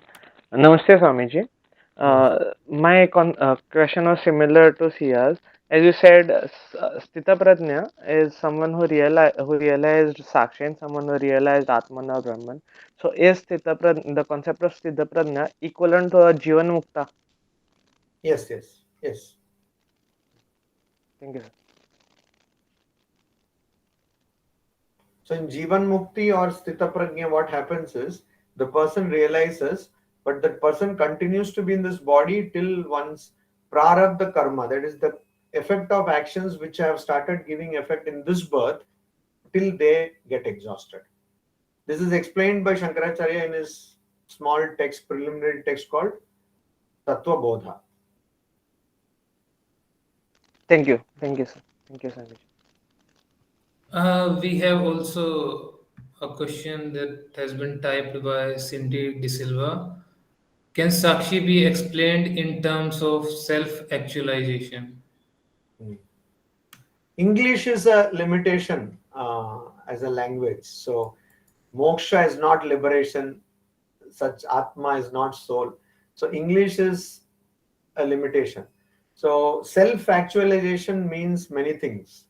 Namaste, Swamiji. My question was similar to Sia's. As you said, Sthita Prajna is someone who realized Sakshin, someone who realized Atman or Brahman. So, is the concept of Sthita Prajna equivalent to a Jivan Mukta? Yes. Thank you, sir. So in Jivan Mukti or Sthita Prajna, what happens is the person realizes, but that person continues to be in this body till one's prarabdha karma, that is the effect of actions which have started giving effect in this birth, till they get exhausted. This is explained by Shankaracharya in his small text, preliminary text called Tattva Bodha. Thank you, sir. Thank you, Swamiji. We have also a question that has been typed by Cindy De Silva. Can Sakshi be explained in terms of self-actualization? English is a limitation as a language. So moksha is not liberation, such atma is not soul. So English is a limitation. So self-actualization means many things.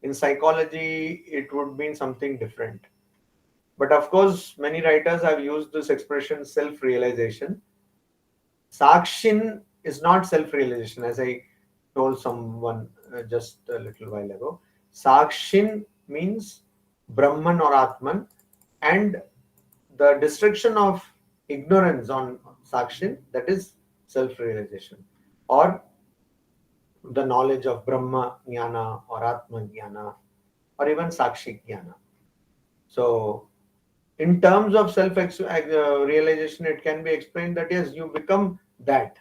In psychology, it would mean something different. But of course, many writers have used this expression self-realization. Sakshin is not self-realization, as I told someone just a little while ago. Sakshin means Brahman or Atman, and the destruction of ignorance on Sakshin, that is self-realization, or the knowledge of Brahma Jnana or Atma Jnana, or even Sakshi Jnana. So, in terms of self-realization, it can be explained that yes, you become that.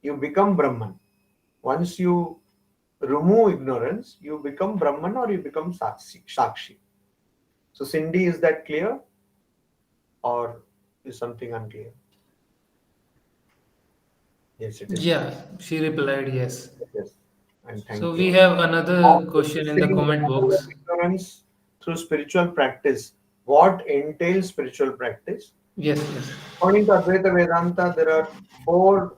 You become Brahman. Once you remove ignorance, you become Brahman or you become Sakshi. So, Cindy, is that clear? Or is something unclear? Yes, it is. Yeah, she replied yes. Yes. And thank So you. we have another question in the comment box. Ignorance through spiritual practice. What entails spiritual practice? Yes, yes. According to Advaita Vedanta, there are four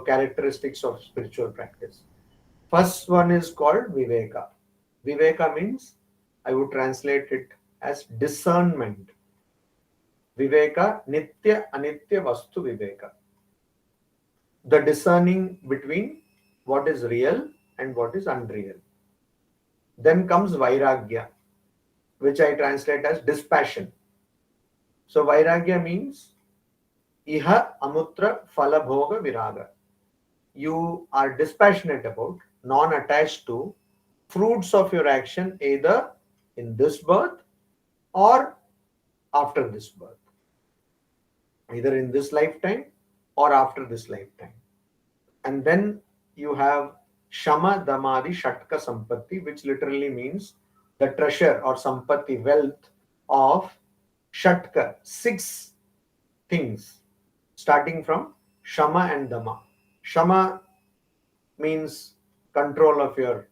characteristics of spiritual practice. First one is called Viveka. Viveka means, I would translate it as discernment. Viveka, Nitya Anitya Vastu Viveka. The discerning between what is real and what is unreal. Then comes Vairagya, which I translate as dispassion. So Vairagya means Iha Amutra Falabhoga Viraga. You are dispassionate about, non-attached to fruits of your action either in this birth or after this birth. Either in this lifetime or after this lifetime. And then you have Shama Damadi Shatka Sampatti, which literally means the treasure or Sampatti, wealth of Shatka, 6 things, starting from Shama and Dama. Shama means control of your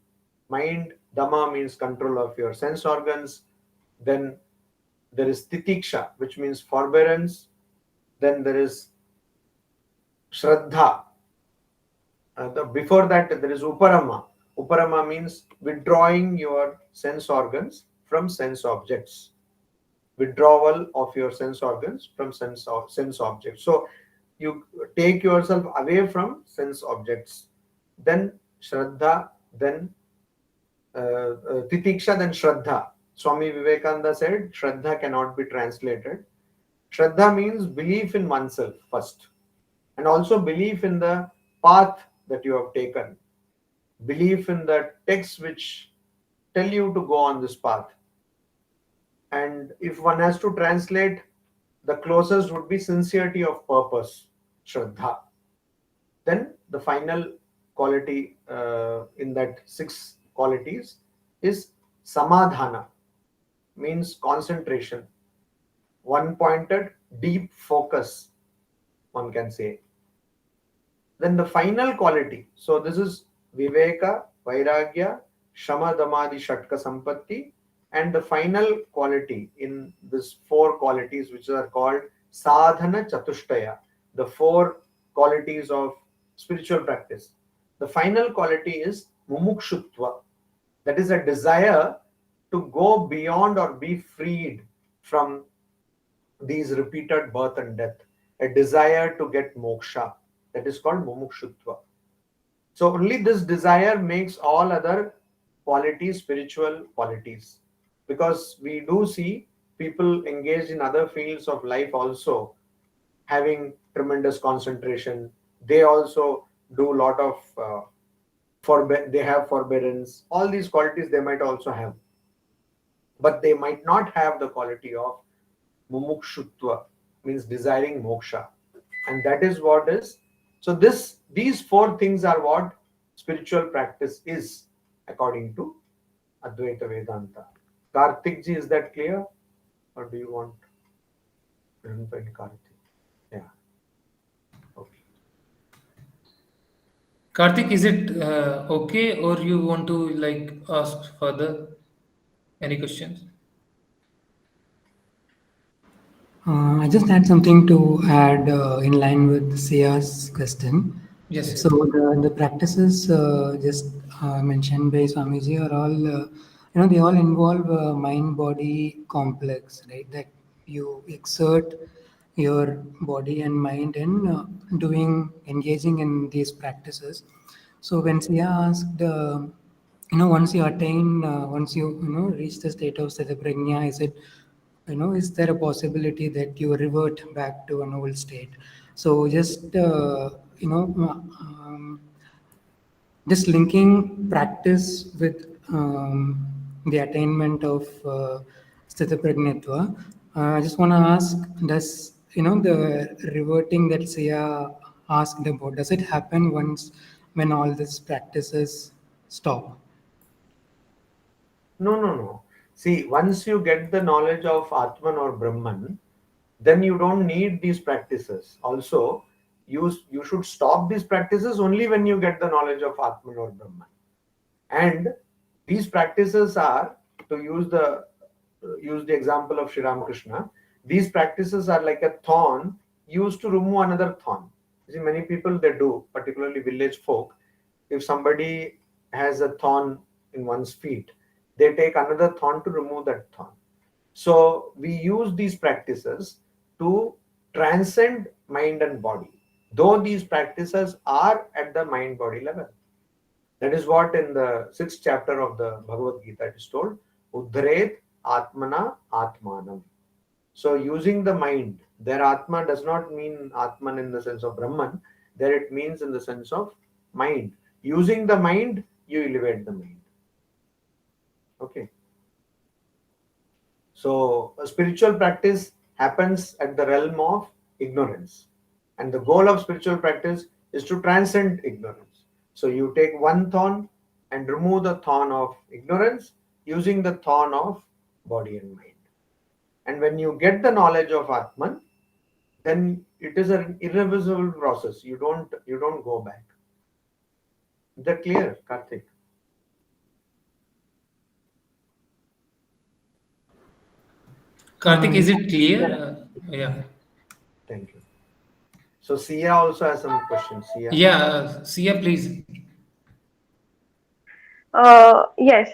mind, Dama means control of your sense organs, then there is Titiksha, which means forbearance, then there is Shraddha. Before that, there is Uparama. Uparama means withdrawing your sense organs from sense objects. Withdrawal of your sense organs from sense objects. So you take yourself away from sense objects. Then Shraddha, then Titiksha, then Shraddha. Swami Vivekananda said Shraddha cannot be translated. Shraddha means belief in oneself first, and also belief in the path that you have taken, belief in the texts which tell you to go on this path. And if one has to translate, the closest would be sincerity of purpose, Shraddha. Then the final quality in that 6 qualities is Samadhana, means concentration, one-pointed, deep focus, one can say. Then the final quality, so this is Viveka, Vairagya, Shama Damadi Shatka Sampatti, and the final quality in this 4 qualities, which are called Sadhana Chatushtaya, the 4 qualities of spiritual practice. The final quality is Mumukshutva, that is a desire to go beyond or be freed from these repeated birth and death, a desire to get moksha. That is called mumukshutva. So only this desire makes all other qualities spiritual qualities. Because we do see people engaged in other fields of life also having tremendous concentration. They also do a lot of they have forbearance. All these qualities they might also have. But they might not have the quality of mumukshutva, means desiring moksha. And that is what is. So these 4 things are what spiritual practice is, according to Advaita Vedanta. Karthik ji, is that clear? Or do you want Karthik? Yeah. Okay. Karthik, is it okay, or you want to like ask further? Any questions? I just had something to add in line with Sia's question. Yes. So the practices just mentioned by Swamiji are all, they all involve mind-body complex, right? That you exert your body and mind in engaging in these practices. So when Sia asked, once you attain, once you reach the state of Sthita Prajna, is it is there a possibility that you revert back to an old state? So just just linking practice with the attainment of sthita pragnatva. I just want to ask, does the reverting that Sia asked about, does it happen once when all these practices stop? No. See, once you get the knowledge of Atman or Brahman, then you don't need these practices. Also, you should stop these practices only when you get the knowledge of Atman or Brahman. And these practices are, to use the example of Sri Ramakrishna, these practices are like a thorn used to remove another thorn. You see, many people they do, particularly village folk. If somebody has a thorn in one's feet, they take another thorn to remove that thorn. So we use these practices to transcend mind and body, though these practices are at the mind-body level. That is what in the 6th chapter of the Bhagavad Gita it is told, Uddharet Atmana Atmanam. So using the mind, their Atma does not mean Atman in the sense of Brahman, there it means in the sense of mind. Using the mind, you elevate the mind. Okay. So a spiritual practice happens at the realm of ignorance. And the goal of spiritual practice is to transcend ignorance. So you take one thorn and remove the thorn of ignorance using the thorn of body and mind. And when you get the knowledge of Atman, then it is an irreversible process. You don't go back. Is that clear, Karthik? Karthik, is it clear? Yeah. Thank you. So Sia also has some questions. Sia? Yeah, Sia, please. Yes.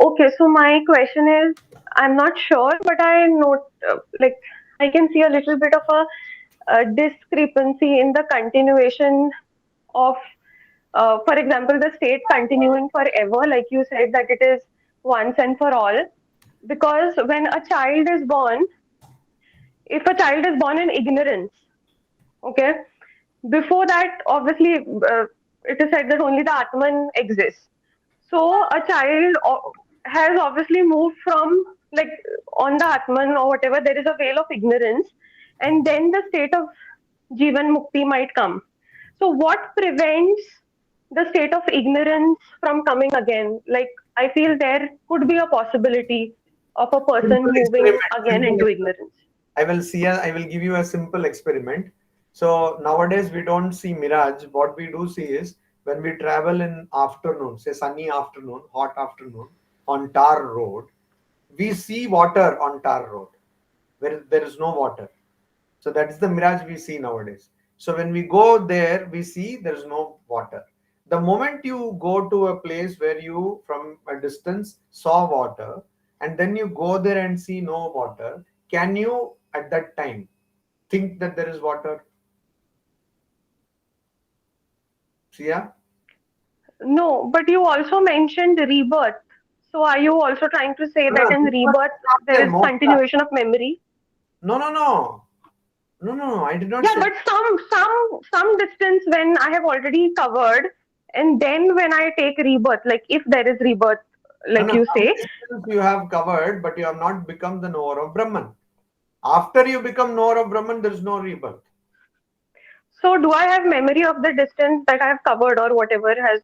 Okay, so my question is, I'm not sure, but I note like I can see a little bit of a discrepancy in the continuation of, for example, the state continuing forever, like you said that it is once and for all. Because when a child is born, if a child is born in ignorance, okay, before that, obviously, it is said that only the Atman exists. So a child has obviously moved from like on the Atman or whatever, there is a veil of ignorance, and then the state of Jivan Mukti might come. So what prevents the state of ignorance from coming again? Like I feel there could be a possibility of a person Simple moving experiment, again simple into experiment. ignorance. I will give you a simple experiment. So nowadays we don't see mirage. What we do see is when we travel in afternoon, say sunny afternoon, hot afternoon, on tar road, we see water on tar road where there is no water. So that is the mirage we see nowadays. So when we go there, we see there is no water. The moment you go to a place where you from a distance saw water and then you go there and see no water, can you at that time think that there is water? Sia? No, but you also mentioned rebirth. So are you also trying to say that in rebirth there is continuation of memory? No. I did not Yeah, say. but some distance when I have already covered, and then when I take rebirth, like if there is rebirth, like you Some say. distance you have covered, but you have not become the knower of Brahman. After you become knower of Brahman, there is no rebirth. So do I have memory of the distance that I have covered or whatever has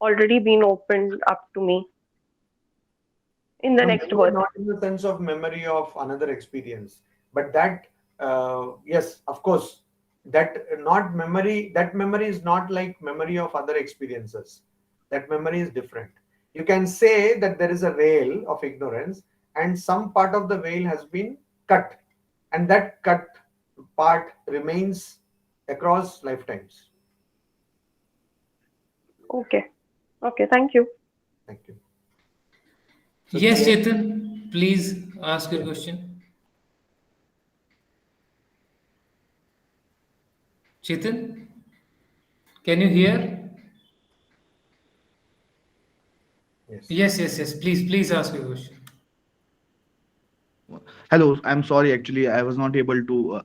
already been opened up to me in the No, next memory birth? not in the sense of memory of another experience, but that yes, of course, that not memory. That memory is not like memory of other experiences. That memory is different. You can say that there is a veil of ignorance, and some part of the veil has been cut, and that cut part remains across lifetimes. Okay. Okay, thank you. Thank you. So Yes, Sia? Chetan, please ask your question. Chetan, can you hear? Yes. Yes. Please ask your question. Hello, I'm sorry. Actually, I was not able to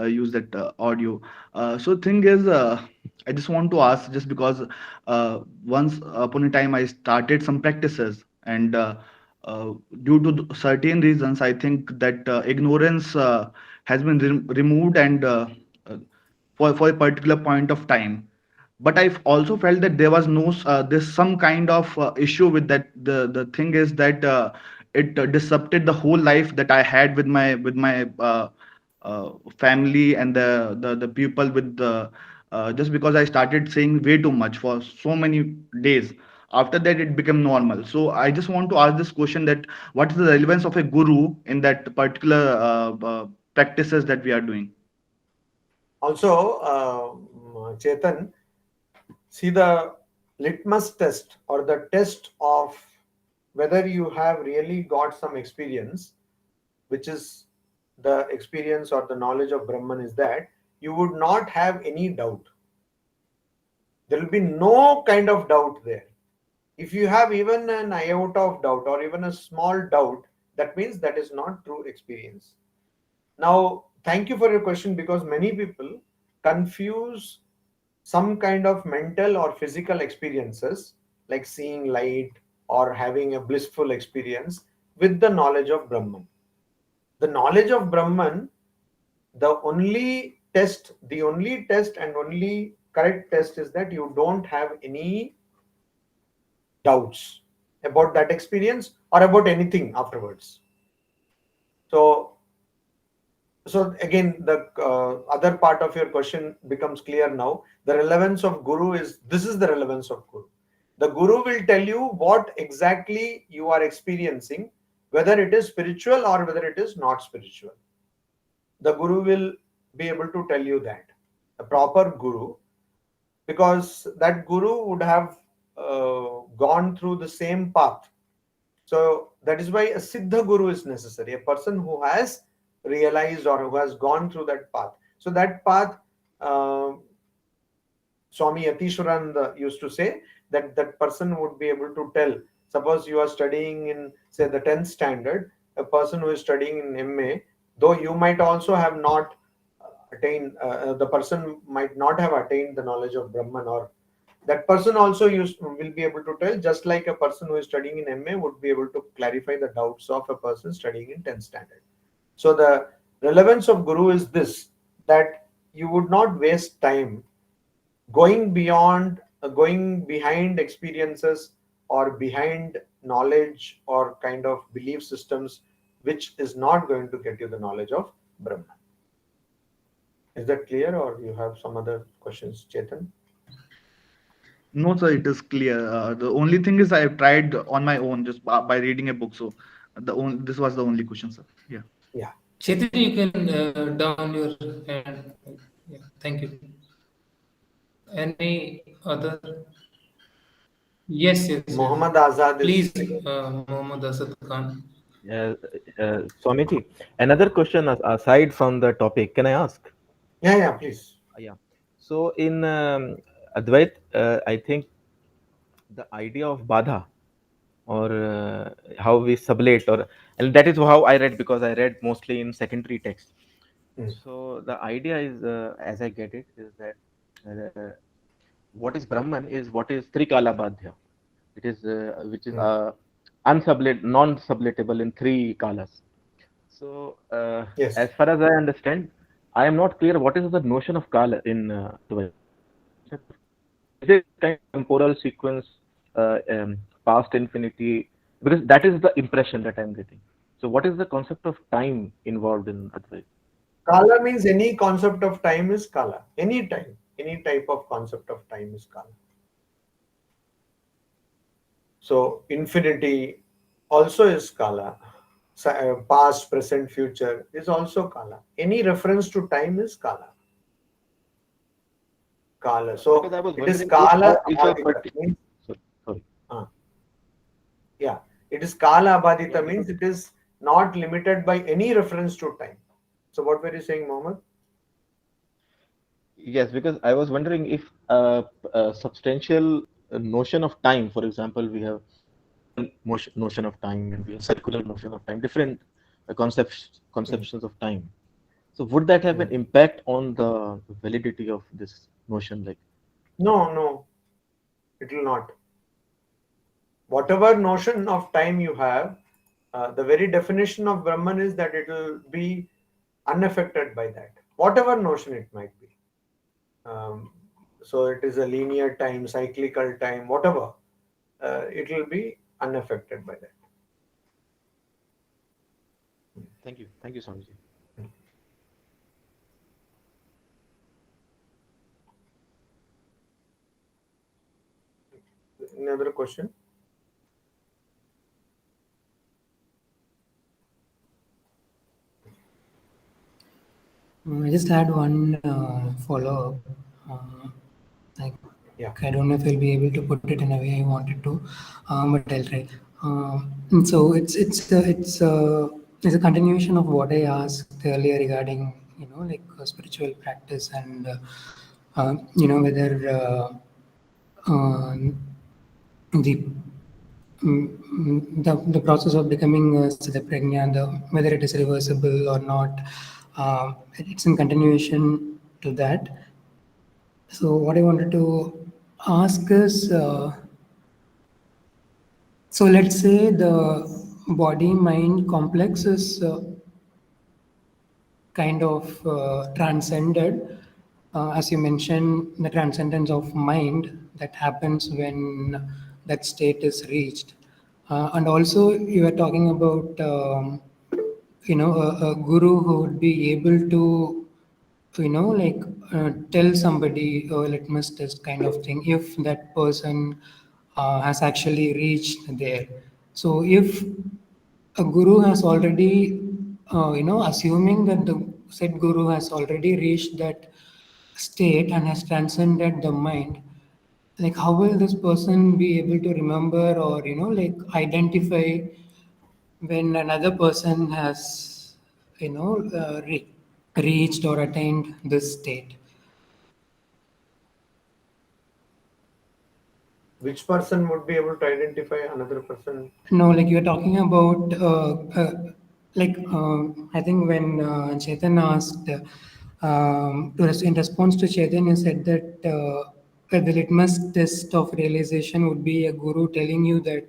use that audio. So thing is, I just want to ask, just because once upon a time I started some practices, and due to certain reasons, I think that ignorance has been removed, and uh, for a particular point of time. But I also felt that there was no there's some kind of issue with that. The thing is that it disrupted the whole life that I had with my family, and the people with the just because I started saying way too much for so many days. After that, it became normal. So I just want to ask this question: that what is the relevance of a guru in that particular practices that we are doing? Also, Chetan, see, the litmus test or the test of whether you have really got some experience, which is the experience or the knowledge of Brahman, is that you would not have any doubt. There will be no kind of doubt there. If you have even an iota of doubt or even a small doubt, that means that is not true experience. Now, thank you for your question, because many people confuse some kind of mental or physical experiences like seeing light or having a blissful experience with the knowledge of Brahman. The knowledge of Brahman, the only test and only correct test is that you don't have any doubts about that experience or about anything afterwards. So again, the other part of your question becomes clear now. The relevance of guru is, this is the relevance of guru. The guru will tell you what exactly you are experiencing, whether it is spiritual or whether it is not spiritual. The guru will be able to tell you that, a proper guru, because that guru would have gone through the same path. So that is why a siddha guru is necessary, a person who has realized or who has gone through that path. So that path, Swami Yatishwarananda used to say that that person would be able to tell. Suppose you are studying in, say, the 10th standard, a person who is studying in MA, though you might also have not attained, the person might not have attained the knowledge of Brahman, or that person also will be able to tell, just like a person who is studying in MA would be able to clarify the doubts of a person studying in 10th standard. So the relevance of guru is this, that you would not waste time going behind experiences or behind knowledge or kind of belief systems, which is not going to get you the knowledge of Brahman. Is that clear, or you have some other questions, Chetan? No, sir, it is clear. The only thing is I have tried on my own just by reading a book. So this was the only question, sir. Yeah. Yeah. Chetan, you can down your hand. Yeah, thank you. Any other? Yes. Muhammad Azad Please, is. Muhammad Asad Khan. Swamiji, another question aside from the topic, can I ask? Yeah, please. Yeah. So in Advait, I think the idea of badha, or how we sublate, or and that is how I read, because I read mostly in secondary text. So the idea is, as I get it, is that what is Brahman is what is Trikala Badhya. It is which is non-sublatable in three kalas. So Yes. as far as I understand, I am not clear what is the notion of kala in Advaita. Is it kind of temporal sequence, past infinity? Because that is the impression that I'm getting. So what is the concept of time involved in Advaita? Kala means any concept of time is kala. Any time, any type of concept of time is kala. So infinity also is kala. Past, present, future is also kala. Any reference to time is kala. Kala. So it is kala. Sorry. Yeah, it is kala abadita, means it is not limited by any reference to time. So what were you saying, Mohammed? Yes, because I was wondering if a substantial notion of time, for example, we have notion of time and we have circular notion of time, different conceptions of time. So would that have an impact on the validity of this notion? Like, No, it will not. Whatever notion of time you have, the very definition of Brahman is that it will be unaffected by that, whatever notion it might be. So it is a linear time, cyclical time, whatever, it will be unaffected by that. thank you, Swamiji. Any other question? I just had one follow-up. Like, Yeah. I don't know if I'll be able to put it in a way I wanted to, but I'll try. And so it's a continuation of what I asked earlier regarding like spiritual practice and whether the the process of becoming Siddha Prajna, whether it is reversible or not, it's in continuation to that. So what I wanted to ask is, so let's say the body-mind complex is kind of transcended, as you mentioned, the transcendence of mind that happens when that state is reached. And also you were talking about, a guru who would be able to like tell somebody a litmus test kind of thing if that person has actually reached there. So if a guru has already assuming that the said guru has already reached that state and has transcended the mind, like how will this person be able to remember or like identify when another person has reached or attained this state? Which person would be able to identify another person? No, like you're talking about, I think when Chetan asked, in response to Chetan, you said that the litmus test of realization would be a guru telling you that.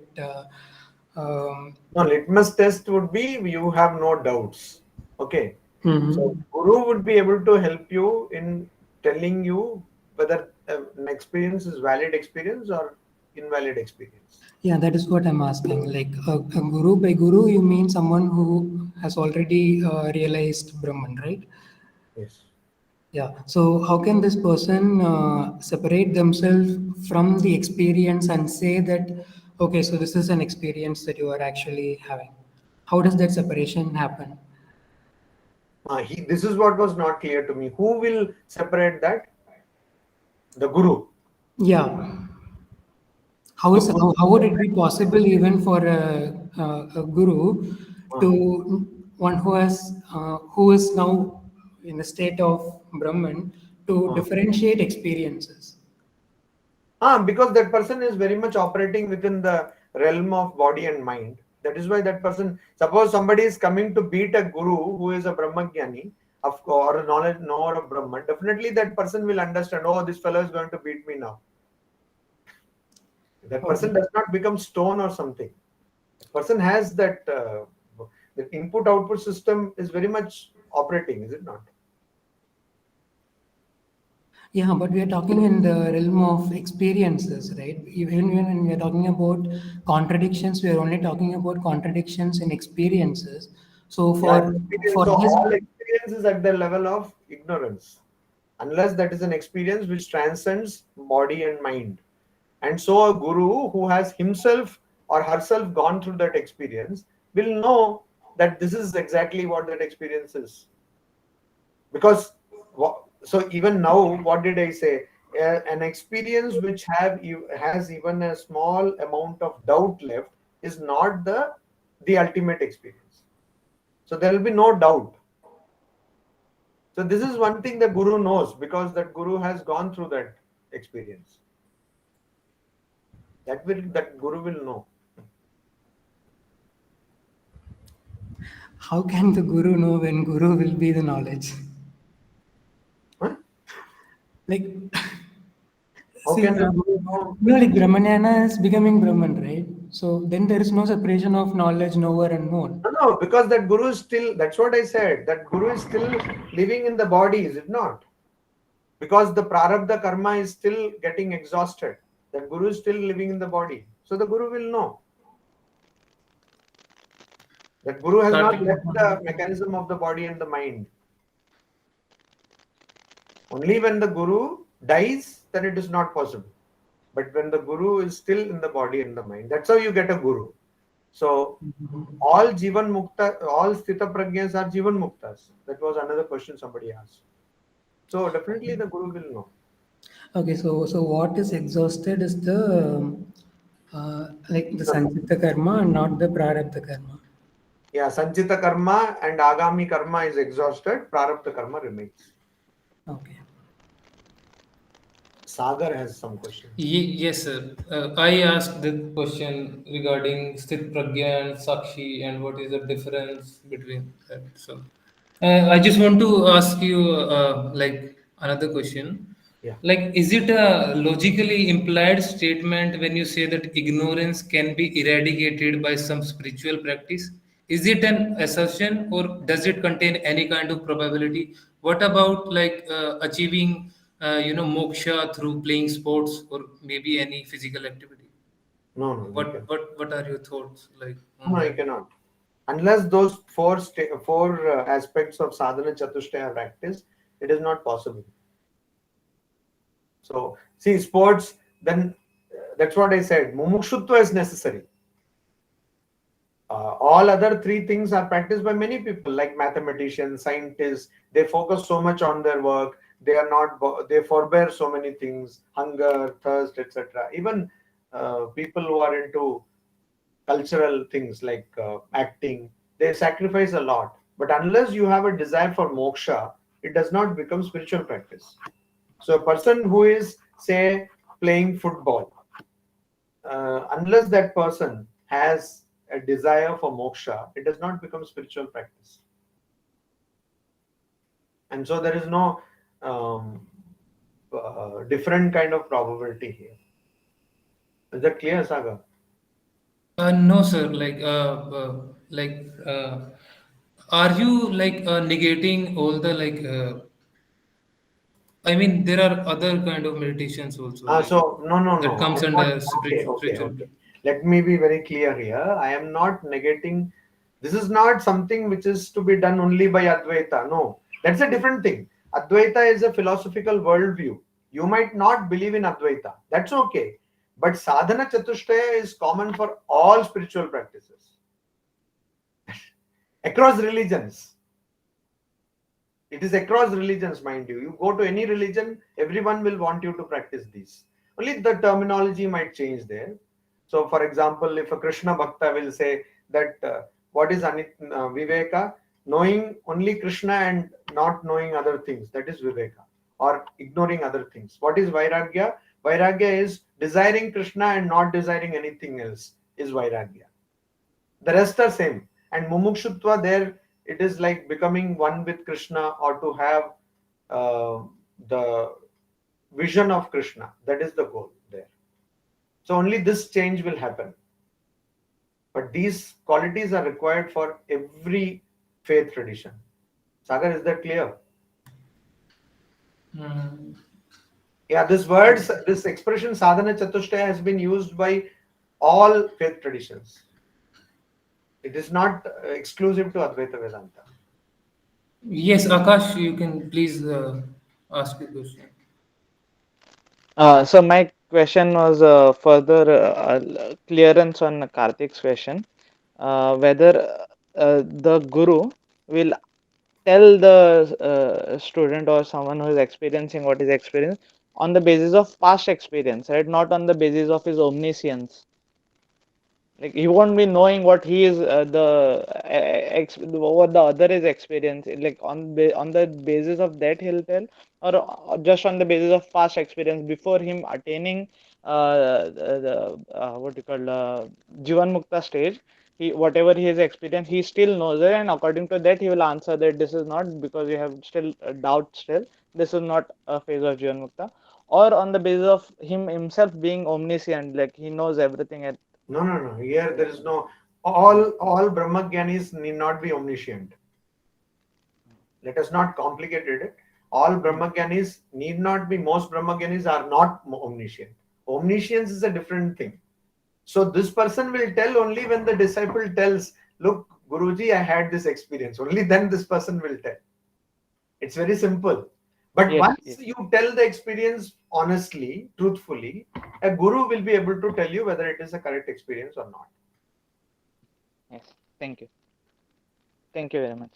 No, litmus test would be you have no doubts. Okay. Mhm. So guru would be able to help you in telling you whether an experience is valid experience or invalid experience. Yeah, that is what I'm asking. Like a guru, by guru, you mean someone who has already realized Brahman, right? Yes. Yeah. So how can this person separate themselves from the experience and say that, okay, so this is an experience that you are actually having? How does that separation happen? This is what was not clear to me. Who will separate that? The guru. Yeah. How So is guru how would it be possible even for a guru to one who is now in the state of Brahman to differentiate experiences? Because that person is very much operating within the realm of body and mind. That is why that person, suppose somebody is coming to beat a guru who is a Brahmagyani, or a knowledge knower of Brahman, definitely that person will understand, oh, this fellow is going to beat me now. That person does not become stone or something. The person has that, the input-output system is very much operating, is it not? Yeah, but we are talking in the realm of experiences, right? Even when we are talking about contradictions, we are only talking about contradictions in experiences. So Yeah, for experience. for So this, all experience is at the level of ignorance, unless that is an experience which transcends body and mind. And so a guru who has himself or herself gone through that experience will know that this is exactly what that experience is. Because so even now, what did I say? An experience which has even a small amount of doubt left is not the ultimate experience. So there will be no doubt. So this is one thing the guru knows, because that guru has gone through that experience. That guru will know. how can the guru know when guru will be the knowledge? Huh? Like, How see, can the guru know? like Brahmanyana is becoming Brahman, right? So then there is no separation of knowledge, knower and known. No, because that guru is still, that's what I said, that guru is still living in the body, is it not? Because the prarabdha karma is still getting exhausted. That guru is still living in the body. So the guru will know. That guru has not Starting. left the mechanism of the body and the mind. Only when the guru dies, then it is not possible. But when the guru is still in the body and the mind, that's how you get a guru. So all jivan mukta, all sthita prajnas are jivan muktas. That was another question somebody asked. So definitely the guru will know. Okay, so what is exhausted is the like the sanchita karma and not the prarabdha karma. Yeah, sanchita karma and agami karma is exhausted. Prarabdha karma remains. Okay. Sagar has some questions. Yes, sir. I asked the question regarding Sthit Pragya and Sakshi and what is the difference between that. So, I just want to ask you like another question. Yeah. Like, is it a logically implied statement when you say that ignorance can be eradicated by some spiritual practice? Is it an assertion or does it contain any kind of probability? What about like achieving, moksha through playing sports or maybe any physical activity? No, you can. What are your thoughts like on No, you that? cannot. Unless those four aspects of sadhana chatushtaya are practiced, it is not possible. So, see, sports, then that's what I said. Mumukshutva is necessary. All other three things are practiced by many people, like mathematicians, scientists. They focus so much on their work. They are not. They forbear so many things: hunger, thirst, etc. Even people who are into cultural things like acting, they sacrifice a lot. But unless you have a desire for moksha, it does not become spiritual practice. So a person who is, say, playing football, unless that person has a desire for moksha, it does not become spiritual practice. And so there is no different kind of probability here. Is that clear, Saga? No, sir. Like, are you like negating all the like? I mean, there are other kind of meditations also, like So that no. comes I'm not. under Okay, okay, spiritual. okay. Let me be very clear here. I am not negating. This is not something which is to be done only by Advaita. No, that's a different thing. Advaita is a philosophical worldview. You might not believe in Advaita. That's okay. But sadhana chatushtaya is common for all spiritual practices across religions. It is across religions, mind you. You go to any religion, everyone will want you to practice these. Only the terminology might change there. So, for example, if a Krishna Bhakta will say that what is Viveka? Knowing only Krishna and not knowing other things, that is Viveka. Or ignoring other things. What is Vairagya? Vairagya is desiring Krishna and not desiring anything else, is Vairagya. The rest are same. And Mumukshutva, there it is like becoming one with Krishna or to have the vision of Krishna. That is the goal there. So only this change will happen. But these qualities are required for every faith tradition. Sagar, is that clear? Yeah, this expression sadhana chatushtaya has been used by all faith traditions. It is not exclusive to Advaita Vedanta. Yes, Akash, you can please ask the question. So my question was further clearance on Karthik's question, whether the guru will tell the student or someone who is experiencing what is experienced on the basis of past experience, right? Not on the basis of his omniscience. Like he won't be knowing what he is what the other is experiencing. Like on the basis of that he'll tell, or just on the basis of past experience before him attaining the what you call Jivan Mukta stage. whatever he has experienced, he still knows it, and according to that he will answer that this is not, because you have still doubt still, this is not a phase of Jivan Mukta, or on the basis of him himself being omniscient, like he knows everything at. No. Here there is no, all Brahmagyanis need not be omniscient. Let us not complicate it. All Brahmagyanis need not be, most Brahmagyanis are not omniscient. Omniscience is a different thing. So this person will tell only when the disciple tells, look, Guruji, I had this experience. Only then this person will tell. It's very simple. But Yes, once yes. you tell the experience honestly, truthfully, a guru will be able to tell you whether it is a correct experience or not. Yes, thank you very much.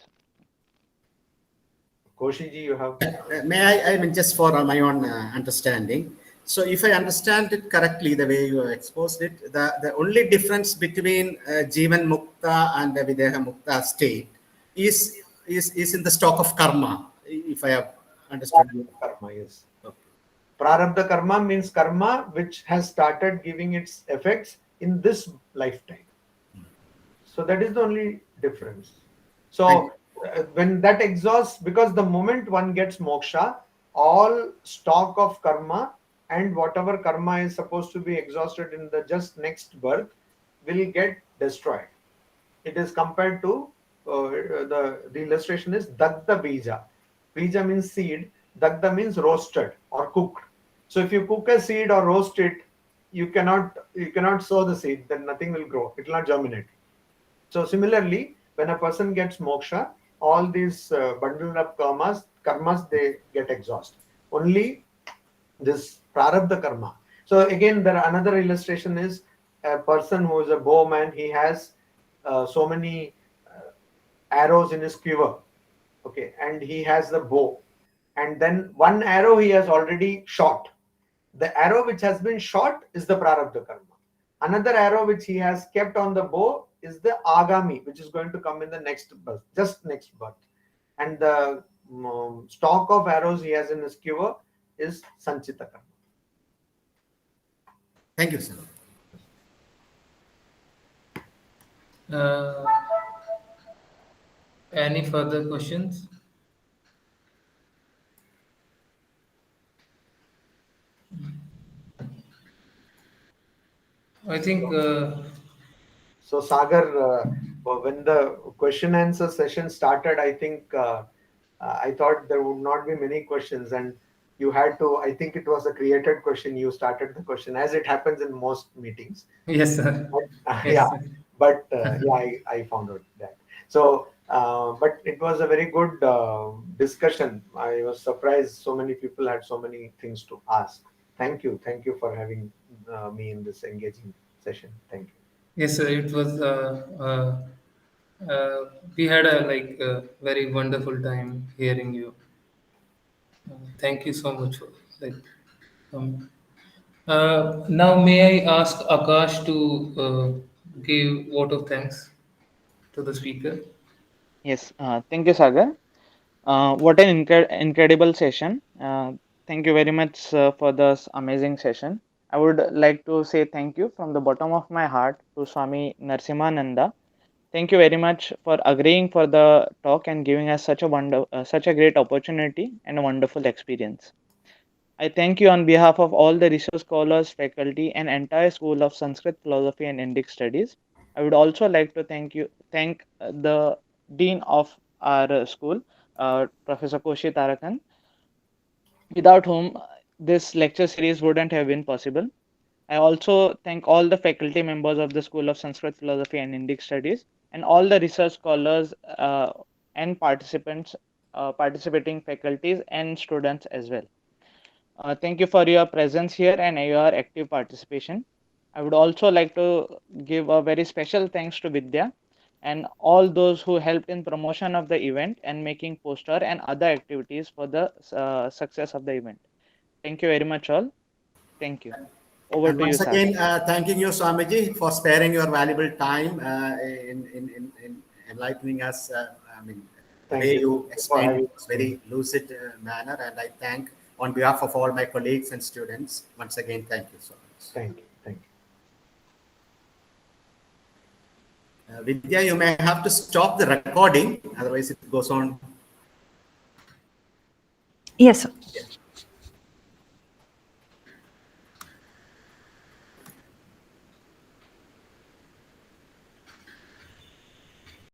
Koshiji, you have. May I mean, just for my own understanding. So, if I understand it correctly, the way you exposed it, the only difference between Jivan Mukta and the Videha Mukta state is in the stock of karma, if I have understood you. Karma, yes. Okay. Prarabdha karma means karma which has started giving its effects in this lifetime. So that is the only difference. So when that exhausts, because the moment one gets moksha, all stock of karma and whatever karma is supposed to be exhausted in the just next birth will get destroyed. It is compared to the illustration is dagda bija. Bija means seed. Dagda means roasted or cooked. So if you cook a seed or roast it, you cannot sow the seed. Then nothing will grow. It will not germinate. So similarly, when a person gets moksha, all these bundled up karmas they get exhausted. Only this prarabdha karma. So again, there another illustration is a person who is a bowman. He has so many arrows in his quiver, okay, and he has the bow, and then one arrow he has already shot. The arrow which has been shot is the prarabdha karma. Another arrow which he has kept on the bow is the agami, which is going to come in the next birth, just next birth. And the stock of arrows he has in his quiver is sanchita karma. Thank you, sir. Any further questions? I think So Sagar, when the question answer session started, I think I thought there would not be many questions, and you had to. I think it was a created question. You started the question, as it happens in most meetings. yes, sir. But, Yes, yeah, sir. but I found out that. So, but it was a very good discussion. I was surprised so many people had so many things to ask. Thank you for having me in this engaging session. Thank you. Yes, sir. It was. We had a very wonderful time hearing you. Thank you so much for like. Um, now, may I ask Akash to give vote of thanks to the speaker? Yes, thank you, Sagar. What an incredible session. Thank you very much for this amazing session. I would like to say thank you from the bottom of my heart to Swami Narasimhananda. Thank you very much for agreeing for the talk and giving us such a great opportunity and a wonderful experience. I thank you on behalf of all the research scholars, faculty, and entire School of Sanskrit, Philosophy, and Indic Studies. I would also like to thank the Dean of our school, Professor Koshi Tarakan, without whom this lecture series wouldn't have been possible. I also thank all the faculty members of the School of Sanskrit, Philosophy, and Indic Studies, and all the research scholars and participating faculties and students as well. Thank you for your presence here and your active participation. I would also like to give a very special thanks to Vidya and all those who helped in promotion of the event and making poster and other activities for the success of the event. Thank you very much all. Thank you. Over And to you, once Sagar. again, thanking you, Swamiji, for sparing your valuable time in enlightening us. I mean, the Thank way you. you For explained having it was very lucid manner, and I thank on behalf of all my colleagues and students. Once again, thank you so much. Thank you. Thank you. Vidya, you may have to stop the recording, otherwise it goes on. Yes, sir.